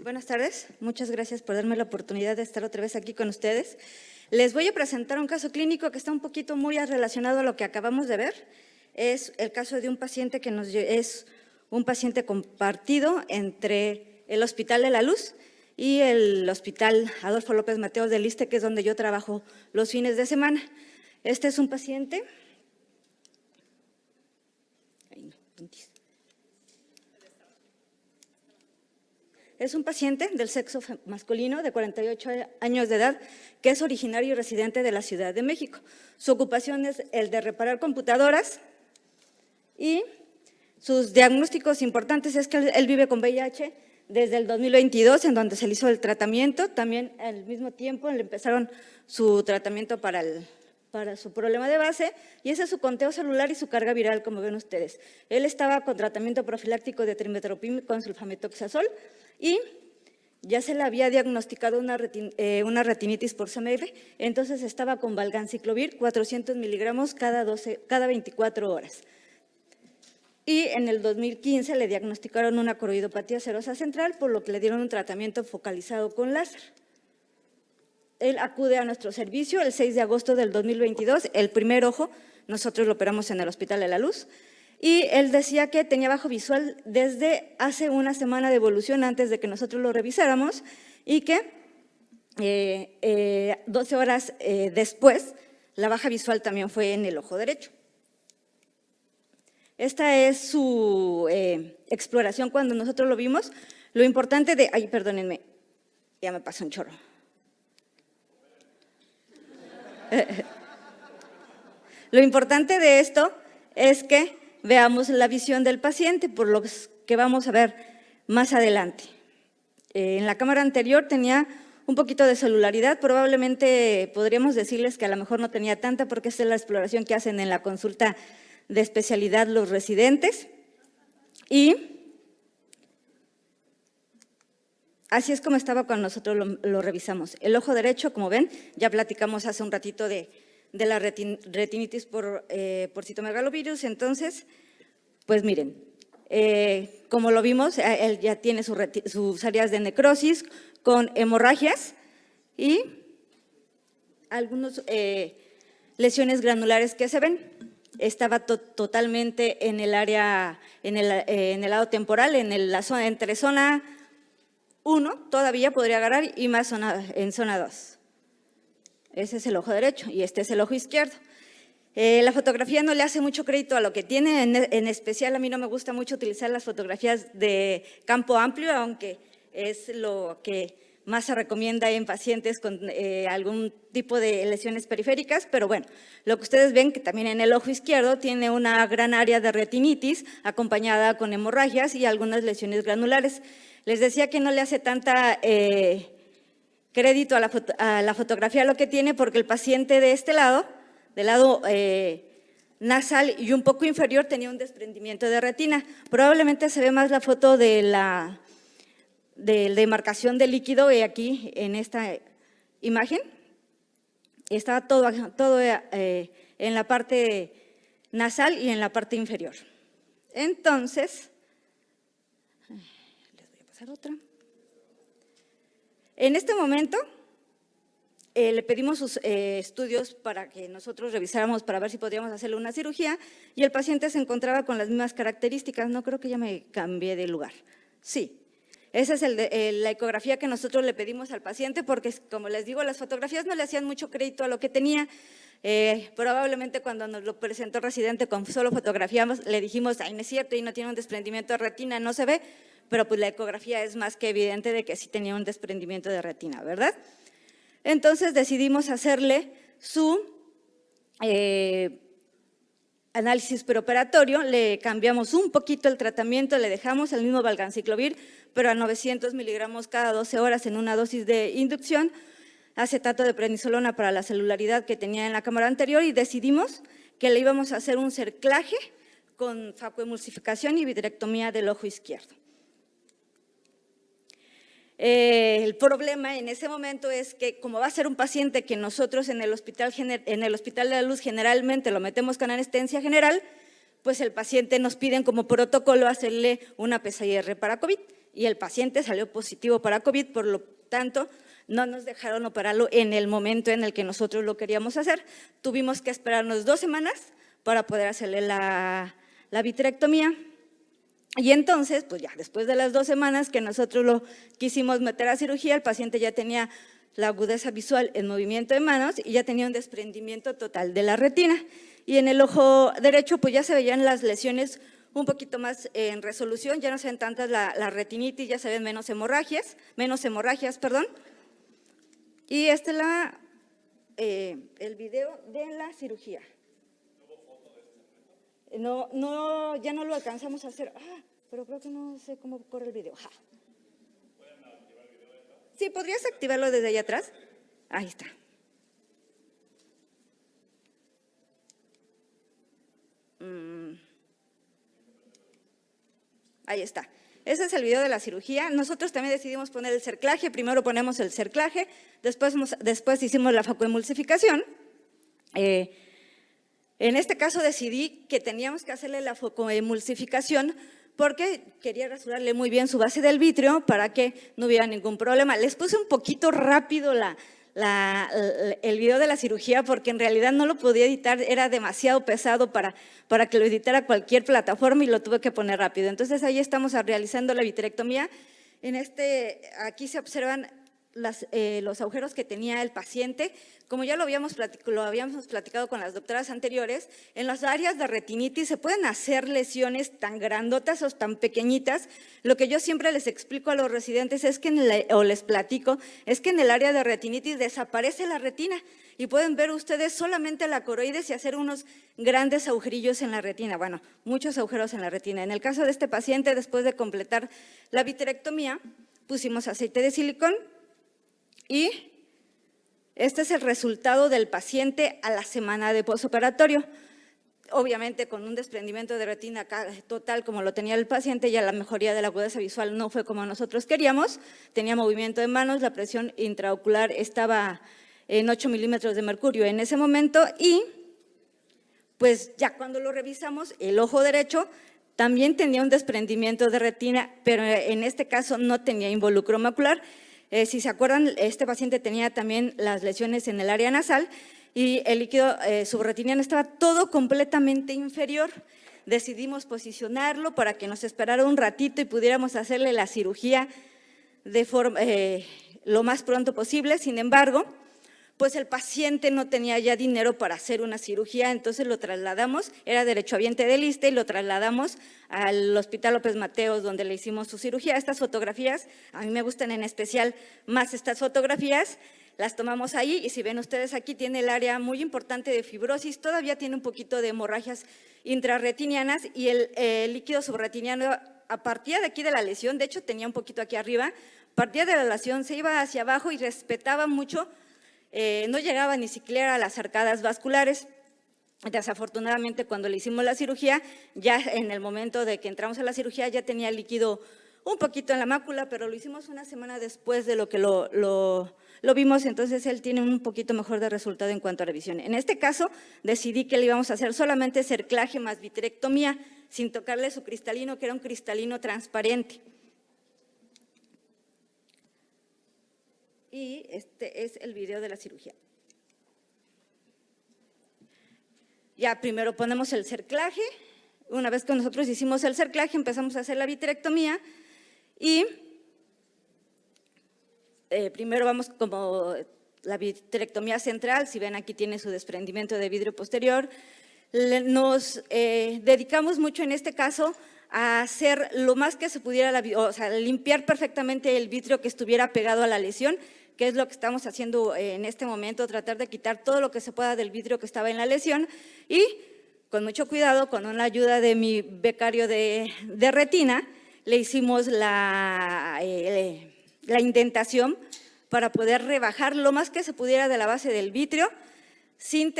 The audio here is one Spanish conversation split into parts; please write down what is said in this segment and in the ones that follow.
Buenas tardes, muchas gracias por darme la oportunidad de estar otra vez aquí con ustedes. Les voy a presentar un caso clínico que está un poquito muy relacionado a lo que acabamos de ver. Es el caso de un paciente que es un paciente compartido entre el Hospital de la Luz y el Hospital Adolfo López Mateos del ISSSTE, que es donde yo trabajo los fines de semana. Este es un paciente. Es un paciente del sexo masculino de 48 años de edad que es originario y residente de la Ciudad de México. Su ocupación es el de reparar computadoras y sus diagnósticos importantes es que él vive con VIH desde el 2022, en donde se le hizo el tratamiento. También al mismo tiempo le empezaron su tratamiento para su problema de base, y ese es su conteo celular y su carga viral, como ven ustedes. Él estaba con tratamiento profiláctico de trimmetoprim con sulfametoxazol y ya se le había diagnosticado una retinitis por CMR, entonces estaba con valganciclovir 400 miligramos cada 24 horas. Y en el 2015 le diagnosticaron una coroidopatía serosa central, por lo que le dieron un tratamiento focalizado con láser. Él acude a nuestro servicio el 6 de agosto del 2022, el primer ojo, nosotros lo operamos en el Hospital de la Luz, y él decía que tenía bajo visual desde hace una semana de evolución antes de que nosotros lo revisáramos, y que 12 horas después la baja visual también fue en el ojo derecho. Esta es su exploración cuando nosotros lo vimos. Lo importante de… Ay, perdónenme, ya me pasó un chorro. Lo importante de esto es que veamos la visión del paciente, por lo que vamos a ver más adelante. En la cámara anterior tenía un poquito de celularidad, probablemente podríamos decirles que a lo mejor no tenía tanta, porque esta es la exploración que hacen en la consulta de especialidad los residentes. Y así es como estaba cuando nosotros lo revisamos. El ojo derecho, como ven, ya platicamos hace un ratito de la retinitis por citomegalovirus. Entonces, pues miren, como lo vimos, él ya tiene sus áreas de necrosis con hemorragias y algunas lesiones granulares que se ven. Estaba totalmente en el área, en el lado temporal, en la zona, entre zona 1 todavía podría agarrar y más en zona 2. Ese es el ojo derecho y este es el ojo izquierdo. La fotografía no le hace mucho crédito a lo que tiene, en especial a mí no me gusta mucho utilizar las fotografías de campo amplio, aunque es lo que más se recomienda en pacientes con algún tipo de lesiones periféricas, pero bueno, lo que ustedes ven que también en el ojo izquierdo tiene una gran área de retinitis acompañada con hemorragias y algunas lesiones granulares. Les decía que no le hace tanta crédito a la fotografía lo que tiene, porque el paciente de este lado, del lado nasal y un poco inferior, tenía un desprendimiento de retina. Probablemente se ve más la foto de la demarcación del líquido aquí en esta imagen. Estaba todo en la parte nasal y en la parte inferior. Entonces, les voy a pasar otra. En este momento le pedimos sus estudios para que nosotros revisáramos para ver si podríamos hacerle una cirugía, y el paciente se encontraba con las mismas características. No, creo que ya me cambié de lugar. Sí. Esa es la ecografía que nosotros le pedimos al paciente, porque, como les digo, las fotografías no le hacían mucho crédito a lo que tenía. Probablemente cuando nos lo presentó el residente con solo fotografías, le dijimos, ay, no es cierto, y no tiene un desprendimiento de retina, no se ve, pero pues la ecografía es más que evidente de que sí tenía un desprendimiento de retina, ¿verdad? Entonces decidimos hacerle su análisis preoperatorio, le cambiamos un poquito el tratamiento, le dejamos el mismo valganciclovir, pero a 900 miligramos cada 12 horas en una dosis de inducción, acetato de prednisolona para la celularidad que tenía en la cámara anterior, y decidimos que le íbamos a hacer un cerclaje con facoemulsificación y vitrectomía del ojo izquierdo. El problema en ese momento es que, como va a ser un paciente que nosotros en el Hospital de la Luz generalmente lo metemos con anestesia general, pues el paciente nos piden como protocolo hacerle una PCR para COVID. y el paciente salió positivo para COVID, por lo tanto, no nos dejaron operarlo en el momento en el que nosotros lo queríamos hacer. Tuvimos que esperarnos 2 semanas para poder hacerle la vitrectomía. Y entonces, pues ya después de las 2 semanas que nosotros lo quisimos meter a cirugía, el paciente ya tenía la agudeza visual en movimiento de manos y ya tenía un desprendimiento total de la retina. Y en el ojo derecho, pues ya se veían las lesiones un poquito más en resolución, ya no se ven tantas la retinitis, ya se ven menos hemorragias, perdón. Y este es el video de la cirugía. No, ya no lo alcanzamos a hacer. Pero creo que no sé cómo corre el video. Sí, ¿podrías activarlo desde allá atrás? Ahí está. Ahí está. Ese es el video de la cirugía. Nosotros también decidimos poner el cerclaje. Primero ponemos el cerclaje, después hicimos la focoemulsificación. En este caso decidí que teníamos que hacerle la focoemulsificación porque quería rasurarle muy bien su base del vítreo para que no hubiera ningún problema. Les puse un poquito rápido el video de la cirugía porque en realidad no lo podía editar, era demasiado pesado para que lo editara cualquier plataforma y lo tuve que poner rápido. Entonces ahí estamos realizando la vitrectomía. Aquí se observan los agujeros que tenía el paciente. Como ya lo habíamos platicado con las doctoras anteriores, en las áreas de retinitis se pueden hacer lesiones tan grandotas o tan pequeñitas. Lo que yo siempre les explico a los residentes es que les platico, es que en el área de retinitis desaparece la retina y pueden ver ustedes solamente la coroides y hacer unos grandes agujerillos en la retina, bueno, muchos agujeros en la retina. En el caso de este paciente, después de completar la vitrectomía, pusimos aceite de silicón y este es el resultado del paciente a la semana de posoperatorio. Obviamente con un desprendimiento de retina total como lo tenía el paciente, ya la mejoría de la agudeza visual no fue como nosotros queríamos, tenía movimiento de manos, la presión intraocular estaba en 8 milímetros de mercurio en ese momento y pues ya cuando lo revisamos, el ojo derecho también tenía un desprendimiento de retina, pero en este caso no tenía involucro macular. Si se acuerdan, este paciente tenía también las lesiones en el área nasal y el líquido subretiniano estaba todo completamente inferior. Decidimos posicionarlo para que nos esperara un ratito y pudiéramos hacerle la cirugía lo más pronto posible. Sin embargo, pues el paciente no tenía ya dinero para hacer una cirugía, entonces lo trasladamos, era derechohabiente del ISSSTE y lo trasladamos al Hospital López Mateos, donde le hicimos su cirugía. Estas fotografías, a mí me gustan en especial más estas fotografías, las tomamos ahí y si ven ustedes aquí tiene el área muy importante de fibrosis, todavía tiene un poquito de hemorragias intrarretinianas y el líquido subretiniano a partir de aquí de la lesión, de hecho tenía un poquito aquí arriba, a partir de la lesión se iba hacia abajo y respetaba mucho. No llegaba ni siquiera a las arcadas vasculares. Desafortunadamente, cuando le hicimos la cirugía, ya en el momento de que entramos a la cirugía ya tenía líquido un poquito en la mácula, pero lo hicimos una semana después de lo que lo vimos, entonces él tiene un poquito mejor de resultado en cuanto a revisión. En este caso, decidí que le íbamos a hacer solamente cerclaje más vitrectomía, sin tocarle su cristalino, que era un cristalino transparente. Y este es el video de la cirugía. Ya primero ponemos el cerclaje. Una vez que nosotros hicimos el cerclaje, empezamos a hacer la vitrectomía y primero vamos como la vitrectomía central. Si ven, aquí tiene su desprendimiento de vidrio posterior. Nos dedicamos mucho en este caso a hacer lo más que se pudiera, o sea, limpiar perfectamente el vitrio que estuviera pegado a la lesión, que es lo que estamos haciendo en este momento, tratar de quitar todo lo que se pueda del vidrio que estaba en la lesión y con mucho cuidado, con la ayuda de mi becario de retina, le hicimos la indentación para poder rebajar lo más que se pudiera de la base del vitrio sin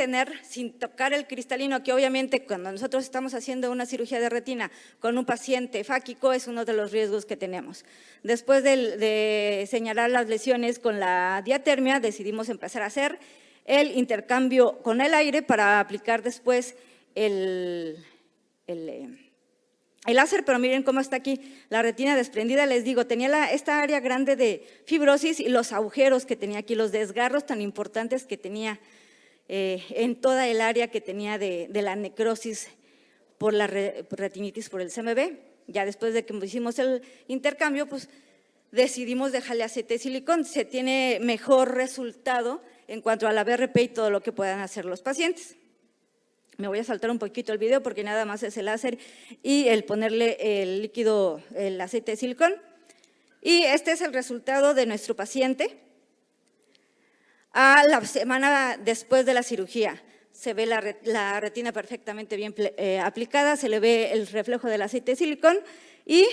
tocar el cristalino, que obviamente cuando nosotros estamos haciendo una cirugía de retina con un paciente fáquico es uno de los riesgos que tenemos. Después de señalar las lesiones con la diatermia, decidimos empezar a hacer el intercambio con el aire para aplicar después el el láser, pero miren cómo está aquí la retina desprendida. Les digo, tenía esta área grande de fibrosis y los agujeros que tenía aquí, los desgarros tan importantes que tenía en toda el área que tenía de la necrosis por la retinitis por el CMV. Ya después de que hicimos el intercambio, pues decidimos dejarle aceite de silicón. Se tiene mejor resultado en cuanto a la BRP y todo lo que puedan hacer los pacientes. Me voy a saltar un poquito el video porque nada más es el láser y el ponerle el líquido, el aceite de silicón. Y este es el resultado de nuestro paciente a la semana después de la cirugía. Se ve la retina perfectamente bien aplicada, se le ve el reflejo del aceite de silicón y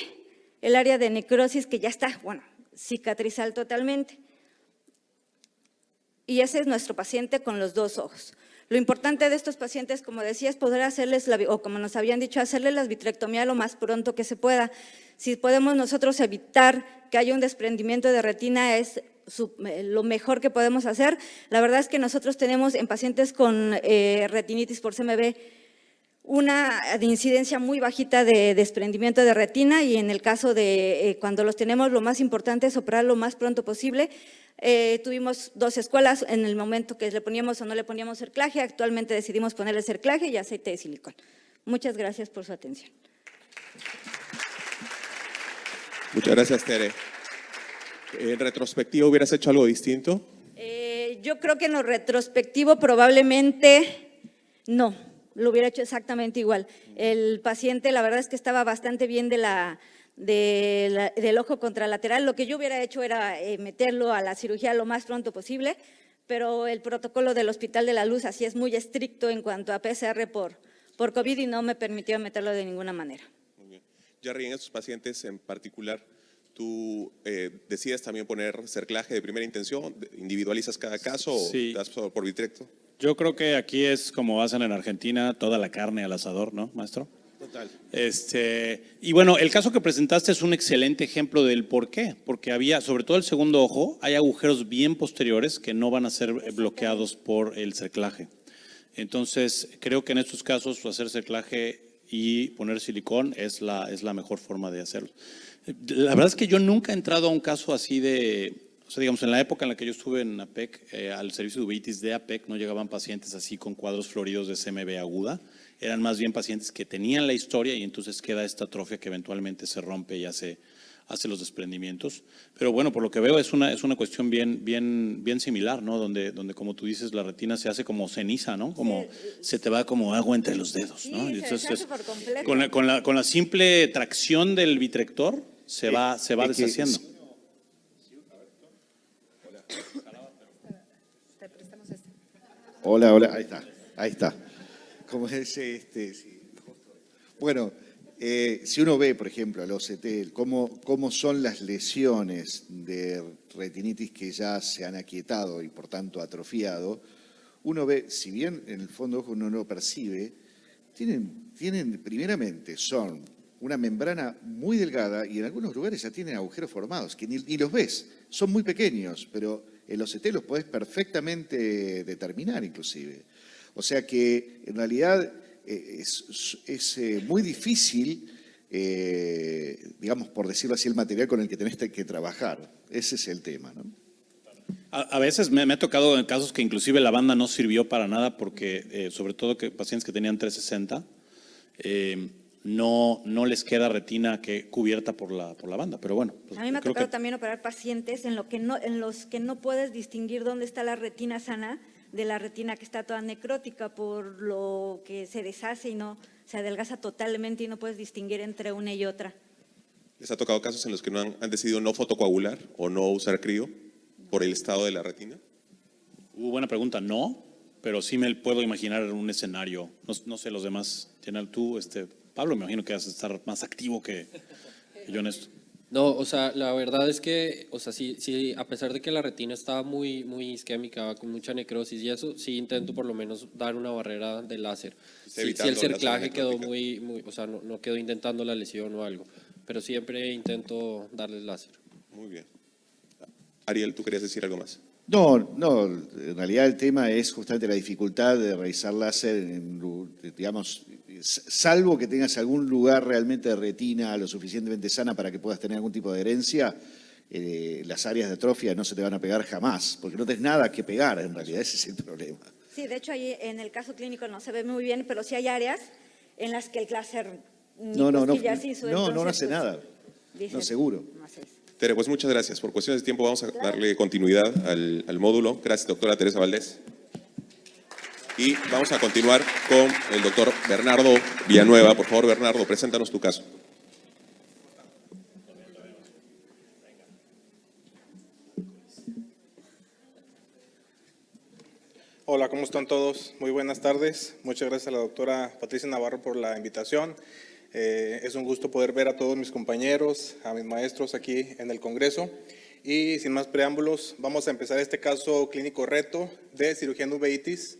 el área de necrosis que ya está, bueno, cicatrizal totalmente. Y ese es nuestro paciente con los dos ojos. Lo importante de estos pacientes, como decía, es poder hacerles, o como nos habían dicho, hacerles la vitrectomía lo más pronto que se pueda. Si podemos nosotros evitar que haya un desprendimiento de retina, es lo mejor que podemos hacer. La verdad es que nosotros tenemos en pacientes con retinitis por CMV una incidencia muy bajita de desprendimiento de retina y en el caso de cuando los tenemos, lo más importante es operar lo más pronto posible. Tuvimos 2 escuelas en el momento que le poníamos o no le poníamos cerclaje. Actualmente decidimos ponerle cerclaje y aceite de silicón. Muchas gracias por su atención. Muchas gracias, Tere. ¿En retrospectiva hubieras hecho algo distinto? Yo creo que en lo retrospectivo probablemente no, lo hubiera hecho exactamente igual. El paciente la verdad es que estaba bastante bien del ojo contralateral. Lo que yo hubiera hecho era meterlo a la cirugía lo más pronto posible, pero el protocolo del Hospital de la Luz así es muy estricto en cuanto a PCR por COVID y no me permitió meterlo de ninguna manera. Muy bien. Jerry, en estos pacientes en particular, ¿tú decides también poner cerclaje de primera intención? ¿Individualizas cada caso Sí. o das por vitrecto? Yo creo que aquí es como hacen en Argentina, toda la carne al asador, ¿no, maestro? Total. Y bueno, el caso que presentaste es un excelente ejemplo del por qué, porque había, sobre todo el segundo ojo, hay agujeros bien posteriores que no van a ser bloqueados por el cerclaje. Entonces, creo que en estos casos hacer cerclaje y poner silicón es la mejor forma de hacerlo. La verdad es que yo nunca he entrado a un caso así o sea, digamos, en la época en la que yo estuve en APEC, al servicio de uveitis de APEC, no llegaban pacientes así con cuadros floridos de CMV aguda, eran más bien pacientes que tenían la historia y entonces queda esta atrofia que eventualmente se rompe y hace los desprendimientos. Pero bueno, por lo que veo es una cuestión bien similar, ¿no? Donde como tú dices, la retina se hace como ceniza, ¿no? Como se te va como agua entre los dedos, ¿no? Sí, Y entonces, se hace por completo. con la simple tracción del vitrector se va deshaciendo. Hola, ahí está. ¿Cómo es sí. Bueno, si uno ve, por ejemplo, al OCT, cómo son las lesiones de retinitis que ya se han aquietado y por tanto atrofiado, uno ve, si bien en el fondo ojo uno no lo percibe, tienen primeramente, son una membrana muy delgada y en algunos lugares ya tienen agujeros formados, que ni los ves, son muy pequeños, pero el OCT los podés perfectamente determinar inclusive. O sea que en realidad es muy difícil, digamos, por decirlo así, el material con el que tenés que trabajar. Ese es el tema, ¿no? A veces me ha tocado en casos que inclusive la banda no sirvió para nada porque, sobre todo que pacientes que tenían 360, no les queda retina cubierta por la banda, pero bueno. Pues a mí me ha tocado también operar pacientes en los que no puedes distinguir dónde está la retina sana de la retina que está toda necrótica, por lo que se deshace y no se adelgaza totalmente y no puedes distinguir entre una y otra. ¿Les ha tocado casos en los que han decidido no fotocoagular o no usar crío por el estado de la retina? Buena pregunta, no, pero sí me puedo imaginar un escenario. No sé los demás. Tú, Pablo, me imagino que vas a estar más activo que yo en esto. No, o sea, la verdad es que, o sea, sí, a pesar de que la retina estaba muy isquémica, con mucha necrosis y eso, sí intento por lo menos dar una barrera de láser. Si el cerclaje quedó muy, o sea, no quedó intentando la lesión o algo, pero siempre intento darle láser. Muy bien. Ariel, ¿tú querías decir algo más? No, en realidad el tema es justamente la dificultad de realizar láser, digamos, salvo que tengas algún lugar realmente de retina lo suficientemente sana para que puedas tener algún tipo de herencia, las áreas de atrofia no se te van a pegar jamás, porque no tenés nada que pegar, en realidad ese es el problema. Sí, de hecho ahí en el caso clínico no se ve muy bien, pero sí hay áreas en las que el láser No hace pues, nada, dicen, no seguro. así es. Tere, pues muchas gracias. Por cuestiones de tiempo vamos a darle continuidad al módulo. Gracias, doctora Teresa Valdés. Y vamos a continuar con el doctor Bernardo Villanueva. Por favor, Bernardo, preséntanos tu caso. Hola, ¿cómo están todos? Muy buenas tardes. Muchas gracias a la doctora Patricia Navarro por la invitación. Es un gusto poder ver a todos mis compañeros, a mis maestros aquí en el Congreso. Y sin más preámbulos, vamos a empezar este caso clínico reto de cirugía en uveitis.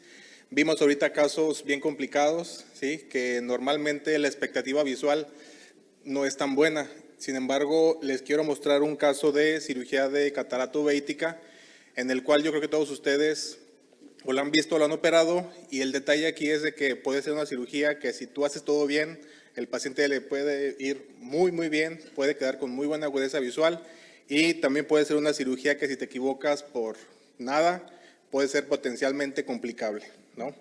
Vimos ahorita casos bien complicados, ¿sí? Que normalmente la expectativa visual no es tan buena. Sin embargo, les quiero mostrar un caso de cirugía de catarata uveítica, en el cual yo creo que todos ustedes o lo han visto o lo han operado, y el detalle aquí es de que puede ser una cirugía que si tú haces todo bien, el paciente le puede ir muy bien, puede quedar con muy buena agudeza visual, y también puede ser una cirugía que si te equivocas por nada, puede ser potencialmente complicable, ¿no?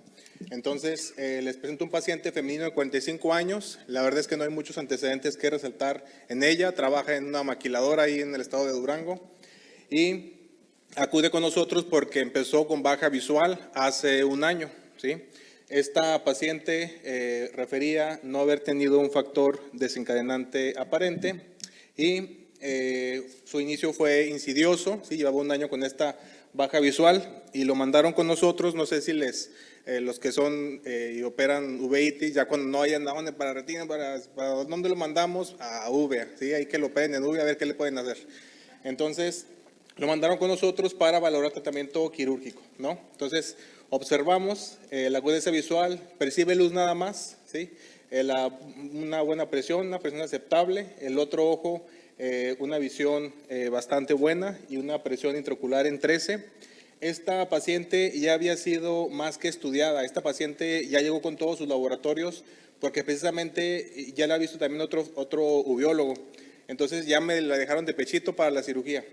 Entonces, les presento un paciente femenino de 45 años, la verdad es que no hay muchos antecedentes que resaltar en ella, trabaja en una maquiladora ahí en el estado de Durango, y acude con nosotros porque empezó con baja visual hace un año, ¿sí? Esta paciente refería no haber tenido un factor desencadenante aparente y su inicio fue insidioso, ¿sí? Llevaba un año con esta baja visual y lo mandaron con nosotros. No sé si los que son y operan uveitis, ya cuando no hayan dónde para retina, ¿para dónde lo mandamos? A UVEA, ¿sí? Hay que lo operen en UVEA a ver qué le pueden hacer. Entonces, lo mandaron con nosotros para valorar tratamiento quirúrgico, ¿no? Entonces, observamos la agudeza visual, percibe luz nada más, ¿sí? Una buena presión, una presión aceptable. El otro ojo, una visión bastante buena y una presión intraocular en 13. Esta paciente ya había sido más que estudiada. Esta paciente ya llegó con todos sus laboratorios porque precisamente ya la ha visto también otro uveólogo. Entonces, ya me la dejaron de pechito para la cirugía.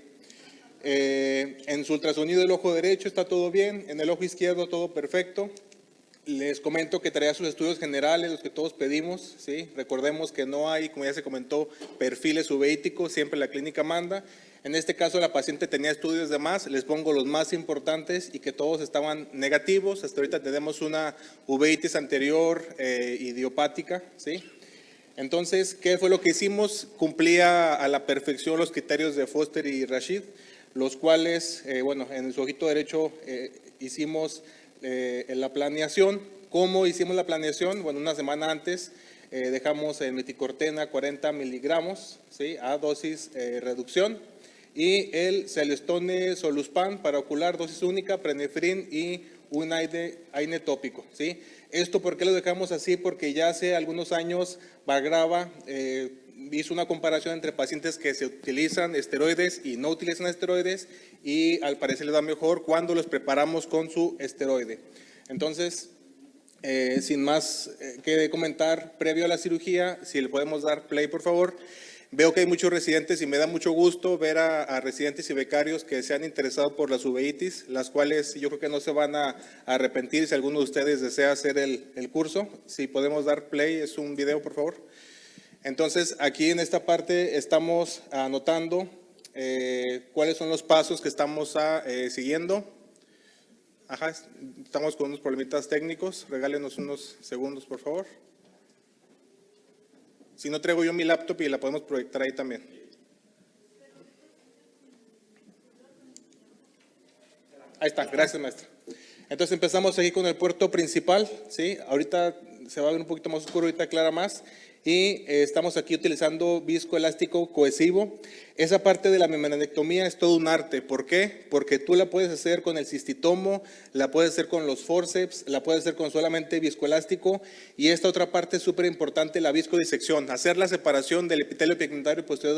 En su ultrasonido del ojo derecho está todo bien, en el ojo izquierdo todo perfecto. Les comento que traía sus estudios generales, los que todos pedimos, ¿sí? Recordemos que no hay, como ya se comentó, perfiles uveíticos, siempre la clínica manda. En este caso la paciente tenía estudios de más, les pongo los más importantes y que todos estaban negativos. Hasta ahorita tenemos una uveitis anterior idiopática, ¿sí? Entonces, ¿qué fue lo que hicimos? Cumplía a la perfección los criterios de Foster y Rashid, los cuales, en su ojito derecho hicimos la planeación. ¿Cómo hicimos la planeación? Bueno, una semana antes dejamos el meticortena 40 miligramos, ¿sí? A dosis reducción, y el Celestone Soluspan para ocular, dosis única, Prenefrin y un AINE tópico, ¿sí? Esto, ¿por qué lo dejamos así? Porque ya hace algunos años Bagrava hizo una comparación entre pacientes que se utilizan esteroides y no utilizan esteroides, y al parecer les va mejor cuando los preparamos con su esteroide. Entonces, sin más que comentar, previo a la cirugía, si le podemos dar play, por favor. Veo que hay muchos residentes y me da mucho gusto ver a residentes y becarios que se han interesado por las uveitis, las cuales yo creo que no se van a arrepentir si alguno de ustedes desea hacer el curso. Si podemos dar play, es un video, por favor. Entonces, aquí en esta parte estamos anotando cuáles son los pasos que estamos siguiendo. Ajá, estamos con unos problemitas técnicos. Regálenos unos segundos, por favor. Si no, traigo yo mi laptop y la podemos proyectar ahí también. Ahí está, gracias, maestra. Entonces empezamos aquí con el puerto principal, ¿sí? Ahorita se va a ver un poquito más oscuro, ahorita aclara más. Y estamos aquí utilizando viscoelástico cohesivo. Esa parte de la membranectomía es todo un arte. ¿Por qué? Porque tú la puedes hacer con el cistitomo, la puedes hacer con los forceps, la puedes hacer con solamente viscoelástico. Y esta otra parte es súper importante, la viscodisección. Hacer la separación del epitelio pigmentario posterior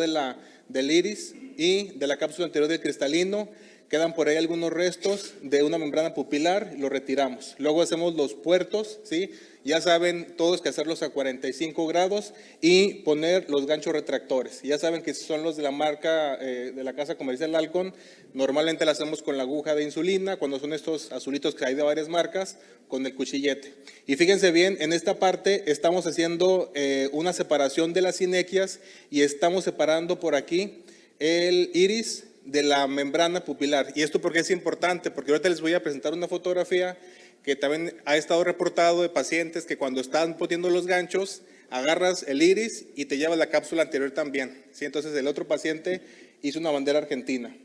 del iris y de la cápsula anterior del cristalino, quedan por ahí algunos restos de una membrana pupilar, lo retiramos. Luego hacemos los puertos, ¿sí? Ya saben todos que hacerlos a 45 grados y poner los ganchos retractores. Ya saben que son los de la marca de la casa comercial Alcon. Normalmente lo hacemos con la aguja de insulina, cuando son estos azulitos que hay de varias marcas, con el cuchillete. Y fíjense bien, en esta parte estamos haciendo una separación de las cinequias y estamos separando por aquí el iris de la membrana pupilar. ¿Y esto por qué es importante? Porque ahorita les voy a presentar una fotografía que también ha estado reportado de pacientes que cuando están poniendo los ganchos, agarras el iris y te llevas la cápsula anterior también, ¿sí? Entonces el otro paciente hizo una bandera argentina,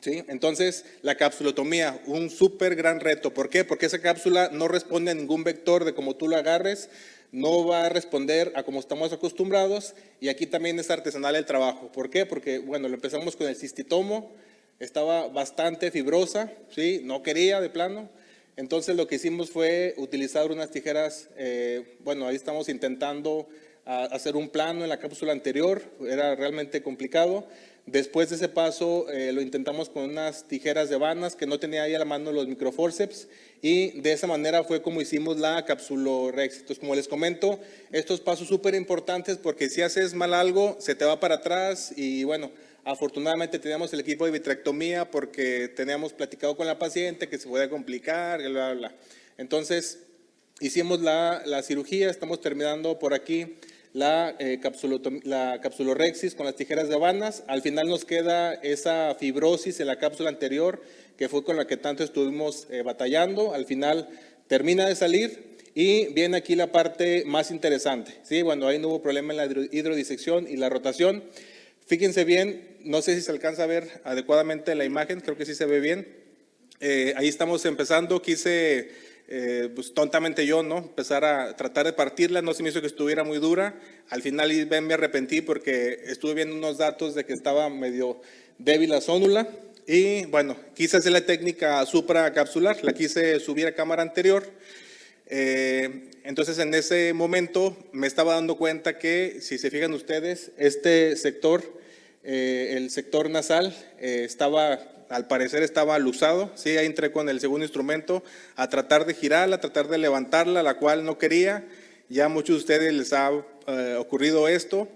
¿sí? Entonces la capsulotomía, un súper gran reto. ¿Por qué? Porque esa cápsula no responde a ningún vector de cómo tú lo agarres, no va a responder a como estamos acostumbrados, y aquí también es artesanal el trabajo. ¿Por qué? Porque, bueno, lo empezamos con el cistitomo, estaba bastante fibrosa, ¿sí? No quería de plano. Entonces lo que hicimos fue utilizar unas tijeras, bueno, ahí estamos intentando hacer un plano en la cápsula anterior, era realmente complicado. Después de ese paso lo intentamos con unas tijeras de vanas que no tenía ahí a la mano los microforceps, y de esa manera fue como hicimos la capsulorexis. Entonces, como les comento, estos pasos súper importantes, porque si haces mal algo, se te va para atrás. Y bueno, afortunadamente teníamos el equipo de vitrectomía porque teníamos platicado con la paciente que se podía complicar, bla, bla, bla. Entonces, hicimos la cirugía, estamos terminando por aquí la capsulorexis con las tijeras de vanas. Al final nos queda esa fibrosis en la cápsula anterior, que fue con la que tanto estuvimos batallando. Al final termina de salir y viene aquí la parte más interesante, ¿sí? Bueno, ahí no hubo problema en la hidrodisección y la rotación. Fíjense bien, no sé si se alcanza a ver adecuadamente la imagen, creo que sí se ve bien. Ahí estamos empezando, quise, pues tontamente yo, ¿no? Empezar a tratar de partirla, no se me hizo que estuviera muy dura. Al final me arrepentí porque estuve viendo unos datos de que estaba medio débil la zónula. Y bueno, quise hacer la técnica supracapsular, la quise subir a cámara anterior. Entonces en ese momento me estaba dando cuenta que, si se fijan ustedes, este sector, el sector nasal, al parecer estaba luxado, ¿sí? Ahí entré con el segundo instrumento a tratar de girarla, a tratar de levantarla, la cual no quería. Ya a muchos de ustedes les ha ocurrido esto.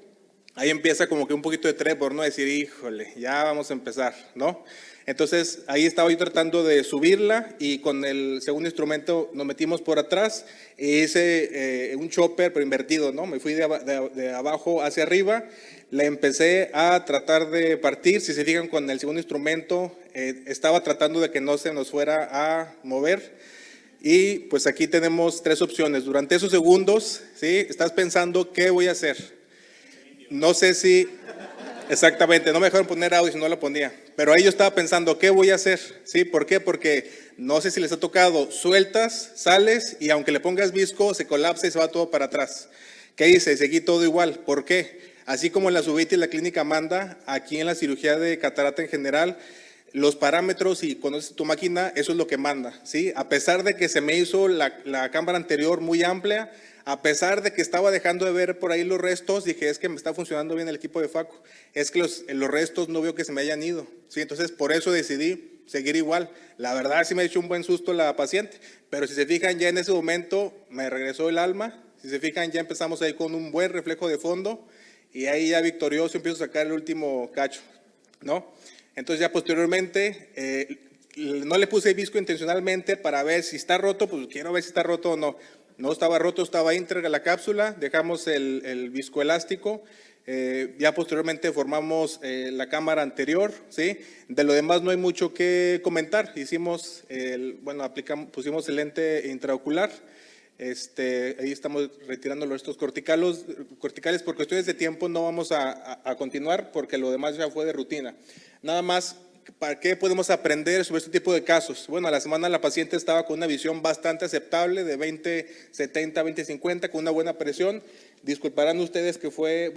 Ahí empieza como que un poquito de trepor, ¿no? Decir, híjole, ya vamos a empezar, ¿no? Entonces ahí estaba yo tratando de subirla, y con el segundo instrumento nos metimos por atrás e hice un chopper pero invertido, ¿no? Me fui de abajo hacia arriba, la empecé a tratar de partir. Si se fijan, con el segundo instrumento estaba tratando de que no se nos fuera a mover. Y pues aquí tenemos tres opciones. Durante esos segundos, ¿sí? Estás pensando, ¿qué voy a hacer? No sé si, exactamente, no me dejaron poner audio si no lo ponía, pero ahí yo estaba pensando, ¿qué voy a hacer? ¿Sí? ¿Por qué? Porque no sé si les ha tocado, sueltas, sales, y aunque le pongas visco, se colapsa y se va todo para atrás. ¿Qué hice? Seguí todo igual. ¿Por qué? Así como en la subitis la clínica manda, aquí en la cirugía de catarata en general, los parámetros, y conoces tu máquina, eso es lo que manda, ¿sí? A pesar de que se me hizo la cámara anterior muy amplia, a pesar de que estaba dejando de ver por ahí los restos, dije, es que me está funcionando bien el equipo de Facu, es que los restos no veo que se me hayan ido, ¿sí? Entonces por eso decidí seguir igual. La verdad sí me ha hecho un buen susto la paciente, pero si se fijan, ya en ese momento me regresó el alma. Si se fijan, ya empezamos ahí con un buen reflejo de fondo, y ahí ya victorioso empiezo a sacar el último cacho, ¿no? Entonces ya posteriormente, no le puse visco intencionalmente para ver si está roto, pues quiero ver si está roto o no. No estaba roto, estaba íntegra la cápsula, dejamos el viscoelástico, ya posteriormente formamos la cámara anterior, ¿sí? De lo demás no hay mucho que comentar. Hicimos, pusimos el lente intraocular, ahí estamos retirando los restos corticales. Por cuestiones de tiempo no vamos a continuar, porque lo demás ya fue de rutina. Nada más, ¿para qué podemos aprender sobre este tipo de casos? Bueno, a la semana la paciente estaba con una visión bastante aceptable de 20/70, 20/50, con una buena presión. Disculparán ustedes que fue,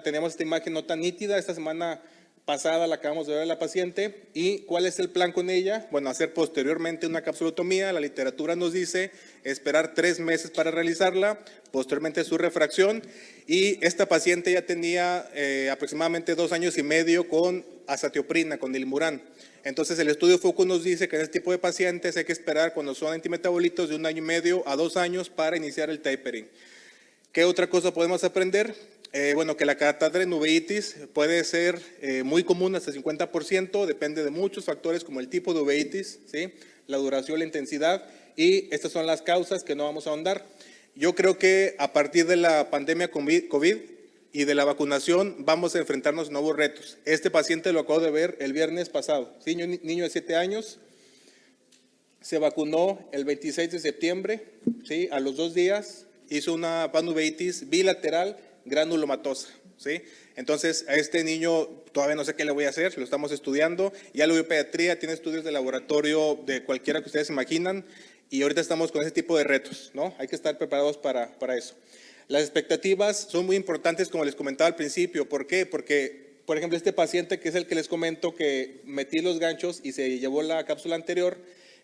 teníamos esta imagen no tan nítida. Esta semana pasada la acabamos de ver a la paciente. ¿Y cuál es el plan con ella? Bueno, hacer posteriormente una capsulotomía. La literatura nos dice esperar 3 meses para realizarla, posteriormente su refracción. Y esta paciente ya tenía aproximadamente 2 años y medio con azatioprina, con Dilmurán. Entonces el estudio Foucault nos dice que en este tipo de pacientes hay que esperar cuando son antimetabolitos de 1 año y medio a 2 años para iniciar el tapering. ¿Qué otra cosa podemos aprender? Bueno, que la catarata en uveitis puede ser muy común, hasta 50%, depende de muchos factores como el tipo de uveitis, ¿sí? La duración, la intensidad, y estas son las causas que no vamos a ahondar. Yo creo que a partir de la pandemia COVID y de la vacunación vamos a enfrentarnos a nuevos retos. Este paciente lo acabo de ver el viernes pasado, ¿sí? Niño de 7 años, se vacunó el 26 de septiembre, ¿sí? A los 2 días hizo una panuveitis bilateral granulomatosa, ¿sí? Entonces, a este niño todavía no sé qué le voy a hacer, lo estamos estudiando. Ya lo vio pediatría, tiene estudios de laboratorio de cualquiera que ustedes imaginan, y ahorita estamos con ese tipo de retos, ¿no? Hay que estar preparados para eso. Las expectativas son muy importantes, como les comentaba al principio. ¿Por qué? Porque, por ejemplo, este paciente, que es el que les comento, que metí los ganchos y se llevó la cápsula anterior,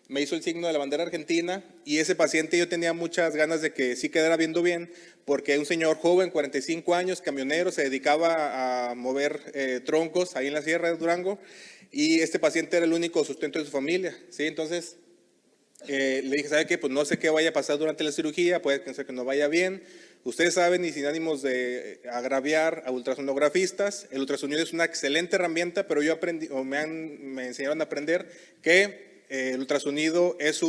me hizo el signo de la bandera argentina, y ese paciente yo tenía muchas ganas de que sí quedara viendo bien, porque un señor joven, 45 años, camionero, se dedicaba a mover troncos ahí en la Sierra de Durango, y este paciente era el único sustento de su familia, ¿sí? Entonces le dije, ¿sabe qué? Pues no sé qué vaya a pasar durante la cirugía, puede ser que no vaya bien. Ustedes saben, y sin ánimos de agraviar a ultrasonografistas, el ultrasonido es una excelente herramienta, pero yo aprendí, o me enseñaron a aprender que el ultrasonido es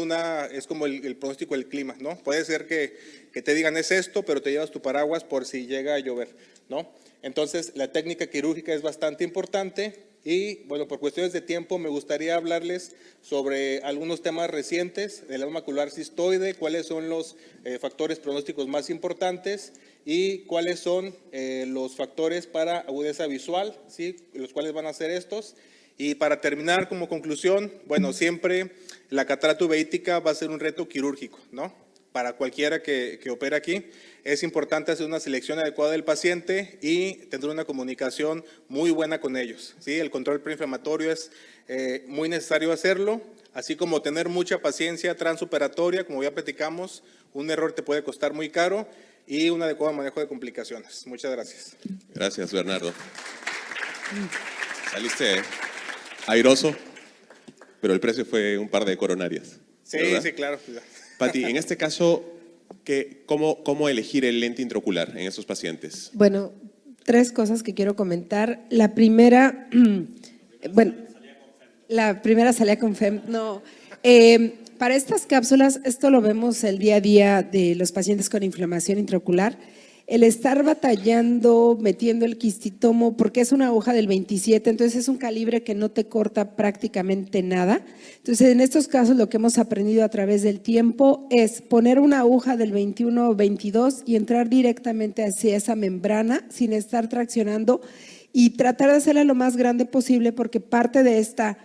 como el pronóstico del clima, ¿no? Puede ser que te digan es esto, pero te llevas tu paraguas por si llega a llover, ¿no? Entonces, la técnica quirúrgica es bastante importante. Y bueno, por cuestiones de tiempo me gustaría hablarles sobre algunos temas recientes del edema macular cistoide, cuáles son los factores pronósticos más importantes y cuáles son los factores para agudeza visual, ¿sí? Los cuales van a ser estos. Y para terminar, como conclusión, bueno, siempre la catarata uveítica va a ser un reto quirúrgico, ¿no? Para cualquiera que opere aquí, es importante hacer una selección adecuada del paciente y tener una comunicación muy buena con ellos, ¿sí? El control preinflamatorio es muy necesario hacerlo, así como tener mucha paciencia transoperatoria, como ya platicamos, un error te puede costar muy caro, y un adecuado manejo de complicaciones. Muchas gracias. Gracias, Bernardo. Saliste airoso, pero el precio fue un par de coronarias. Sí, ¿verdad? sí, claro. Pati, en este caso, ¿cómo elegir el lente intraocular en esos pacientes? Bueno, 3 cosas que quiero comentar. La primera, la primera salía con FEM. No, para estas cápsulas, esto lo vemos el día a día de los pacientes con inflamación intraocular. El estar batallando, metiendo el quistitomo, porque es una aguja del 27, entonces es un calibre que no te corta prácticamente nada. Entonces, en estos casos, lo que hemos aprendido a través del tiempo es poner una aguja del 21 o 22 y entrar directamente hacia esa membrana sin estar traccionando y tratar de hacerla lo más grande posible, porque parte de esta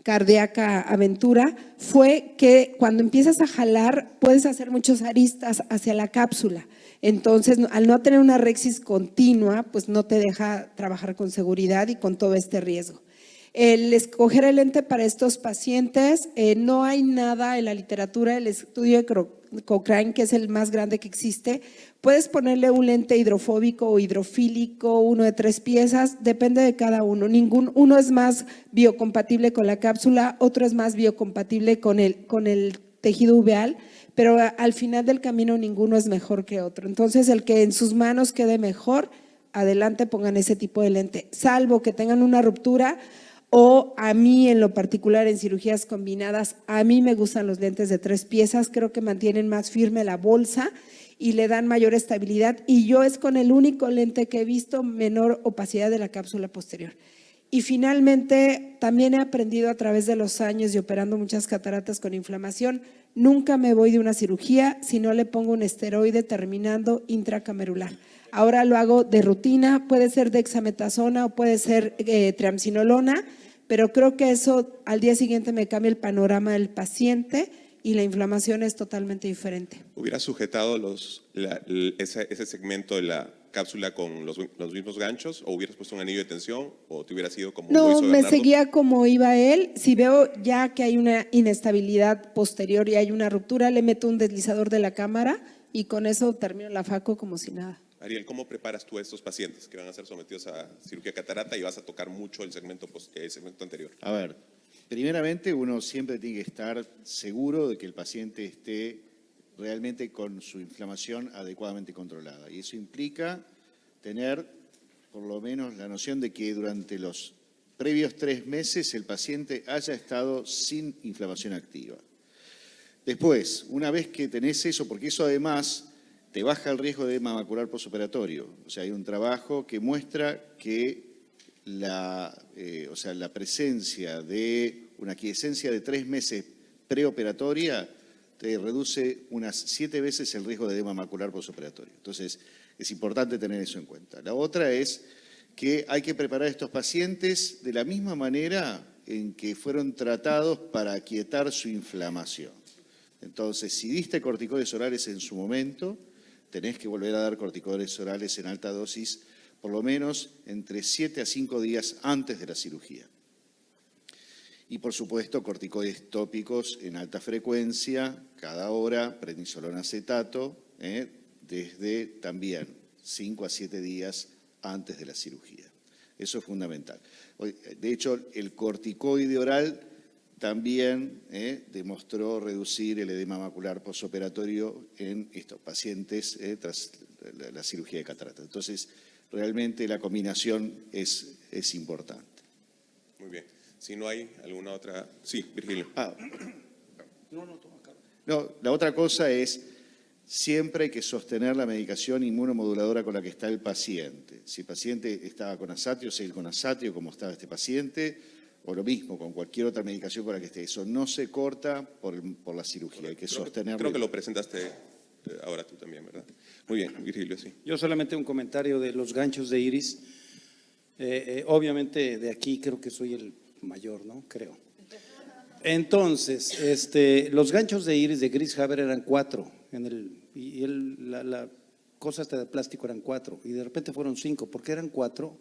cardíaca aventura fue que cuando empiezas a jalar puedes hacer muchos aristas hacia la cápsula. Entonces, al no tener una rexis continua, pues no te deja trabajar con seguridad y con todo este riesgo. El escoger el lente para estos pacientes, no hay nada en la literatura, el estudio de Cochrane, que es el más grande que existe, puedes ponerle un lente hidrofóbico o hidrofílico, uno de 3 piezas, depende de cada uno. Uno es más biocompatible con la cápsula, otro es más biocompatible con el tejido uveal, pero al final del camino ninguno es mejor que otro. Entonces, el que en sus manos quede mejor, adelante pongan ese tipo de lente, salvo que tengan una ruptura. O a mí en lo particular en cirugías combinadas, a mí me gustan los lentes de 3 piezas, creo que mantienen más firme la bolsa y le dan mayor estabilidad, y yo es con el único lente que he visto menor opacidad de la cápsula posterior. Y finalmente, también he aprendido a través de los años y operando muchas cataratas con inflamación, nunca me voy de una cirugía si no le pongo un esteroide terminando intracamerular. Ahora lo hago de rutina, puede ser dexametasona o puede ser triamcinolona, pero creo que eso al día siguiente me cambia el panorama del paciente y la inflamación es totalmente diferente. ¿Hubieras sujetado ese segmento de la cápsula con los mismos ganchos, o hubieras puesto un anillo de tensión, o te hubieras ido como lo No, hizo me Bernardo? seguía como iba él. Si veo ya que hay una inestabilidad posterior y hay una ruptura, le meto un deslizador de la cámara y con eso termino la faco como si nada. Ariel, ¿cómo preparas tú a estos pacientes que van a ser sometidos a cirugía de catarata y vas a tocar mucho el segmento anterior? A ver, primeramente uno siempre tiene que estar seguro de que el paciente esté realmente con su inflamación adecuadamente controlada. Y eso implica tener por lo menos la noción de que durante los previos 3 meses el paciente haya estado sin inflamación activa. Después, una vez que tenés eso, porque eso además te baja el riesgo de edema macular postoperatorio. O sea, hay un trabajo que muestra que la presencia de una aquiescencia de 3 meses preoperatoria te reduce unas 7 veces el riesgo de edema macular postoperatorio. Entonces, es importante tener eso en cuenta. La otra es que hay que preparar a estos pacientes de la misma manera en que fueron tratados para aquietar su inflamación. Entonces, si diste corticoides orales en su momento, tenés que volver a dar corticoides orales en alta dosis por lo menos entre 7 a 5 días antes de la cirugía. Y por supuesto, corticoides tópicos en alta frecuencia, cada hora, prednisolona acetato, desde también 5 a 7 días antes de la cirugía. Eso es fundamental. De hecho, el corticoide oral también demostró reducir el edema macular postoperatorio en estos pacientes tras la cirugía de catarata. Entonces, realmente la combinación es importante. Muy bien. Si no hay alguna otra... Sí, Virgilio. No, la otra cosa es, siempre hay que sostener la medicación inmunomoduladora con la que está el paciente. Si el paciente estaba con asatio, seguir con asatio como estaba este paciente, o lo mismo con cualquier otra medicación con la que esté. Eso no se corta por la cirugía, hay que sostenerlo. Creo que lo presentaste ahora tú también, ¿verdad? Muy bien, Virgilio, sí. Yo solamente un comentario de los ganchos de iris. Obviamente de aquí creo que soy el mayor, ¿no? Creo. Entonces, los ganchos de iris de Chris Haber eran 4 la cosa esta de plástico eran 4 y de repente fueron 5. ¿Por qué eran 4?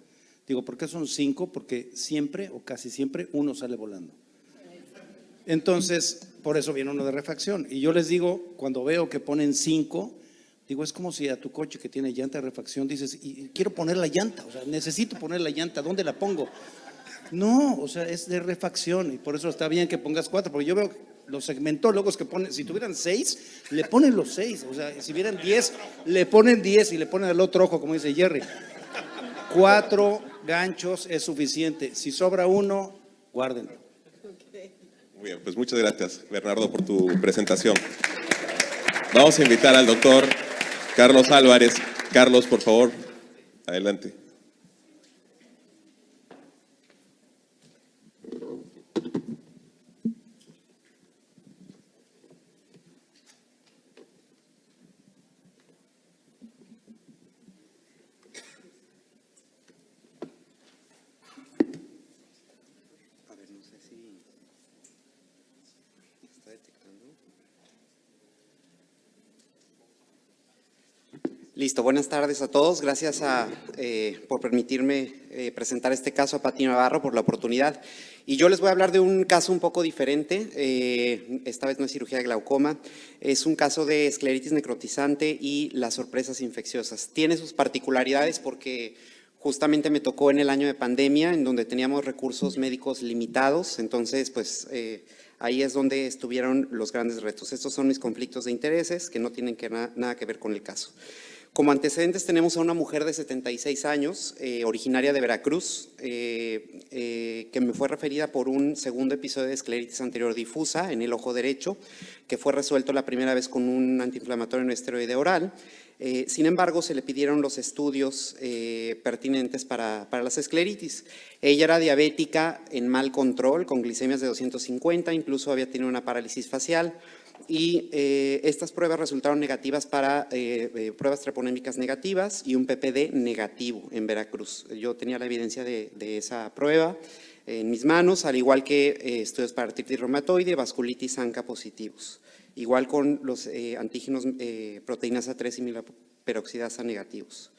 Digo, ¿por qué son 5? Porque siempre o casi siempre uno sale volando. Entonces, por eso viene uno de refacción. Y yo les digo, cuando veo que ponen 5, digo, es como si a tu coche que tiene llanta de refacción dices, y quiero poner la llanta, o sea, necesito poner la llanta, ¿dónde la pongo? No, o sea, es de refacción y por eso está bien que pongas 4, porque yo veo los segmentólogos que ponen, si tuvieran 6, le ponen los 6, o sea, si vieran 10, le ponen 10 y le ponen al otro ojo, como dice Jerry. 4 ganchos es suficiente, si sobra uno, guárdenlo. Muy bien, pues muchas gracias, Bernardo, por tu presentación. Vamos a invitar al doctor Carlos Álvarez. Carlos, por favor, adelante. Listo, buenas tardes a todos. Gracias por permitirme presentar este caso a Pati Navarro, por la oportunidad. Y yo les voy a hablar de un caso un poco diferente. Esta vez no es cirugía de glaucoma, es un caso de escleritis necrotizante y las sorpresas infecciosas. Tiene sus particularidades porque justamente me tocó en el año de pandemia, en donde teníamos recursos médicos limitados, entonces pues ahí es donde estuvieron los grandes retos. Estos son mis conflictos de intereses que no tienen nada que ver con el caso. Como antecedentes tenemos a una mujer de 76 años, originaria de Veracruz, que me fue referida por un segundo episodio de escleritis anterior difusa en el ojo derecho, que fue resuelto la primera vez con un antiinflamatorio no esteroide oral. Sin embargo, se le pidieron los estudios pertinentes para las escleritis. Ella era diabética en mal control, con glicemias de 250, incluso había tenido una parálisis facial. Y estas pruebas resultaron negativas para pruebas treponémicas negativas y un PPD negativo en Veracruz. Yo tenía la evidencia de esa prueba en mis manos, al igual que estudios para artritis reumatoide, vasculitis ANCA positivos. Igual con los antígenos proteínas A3 y milaperoxidasa negativos.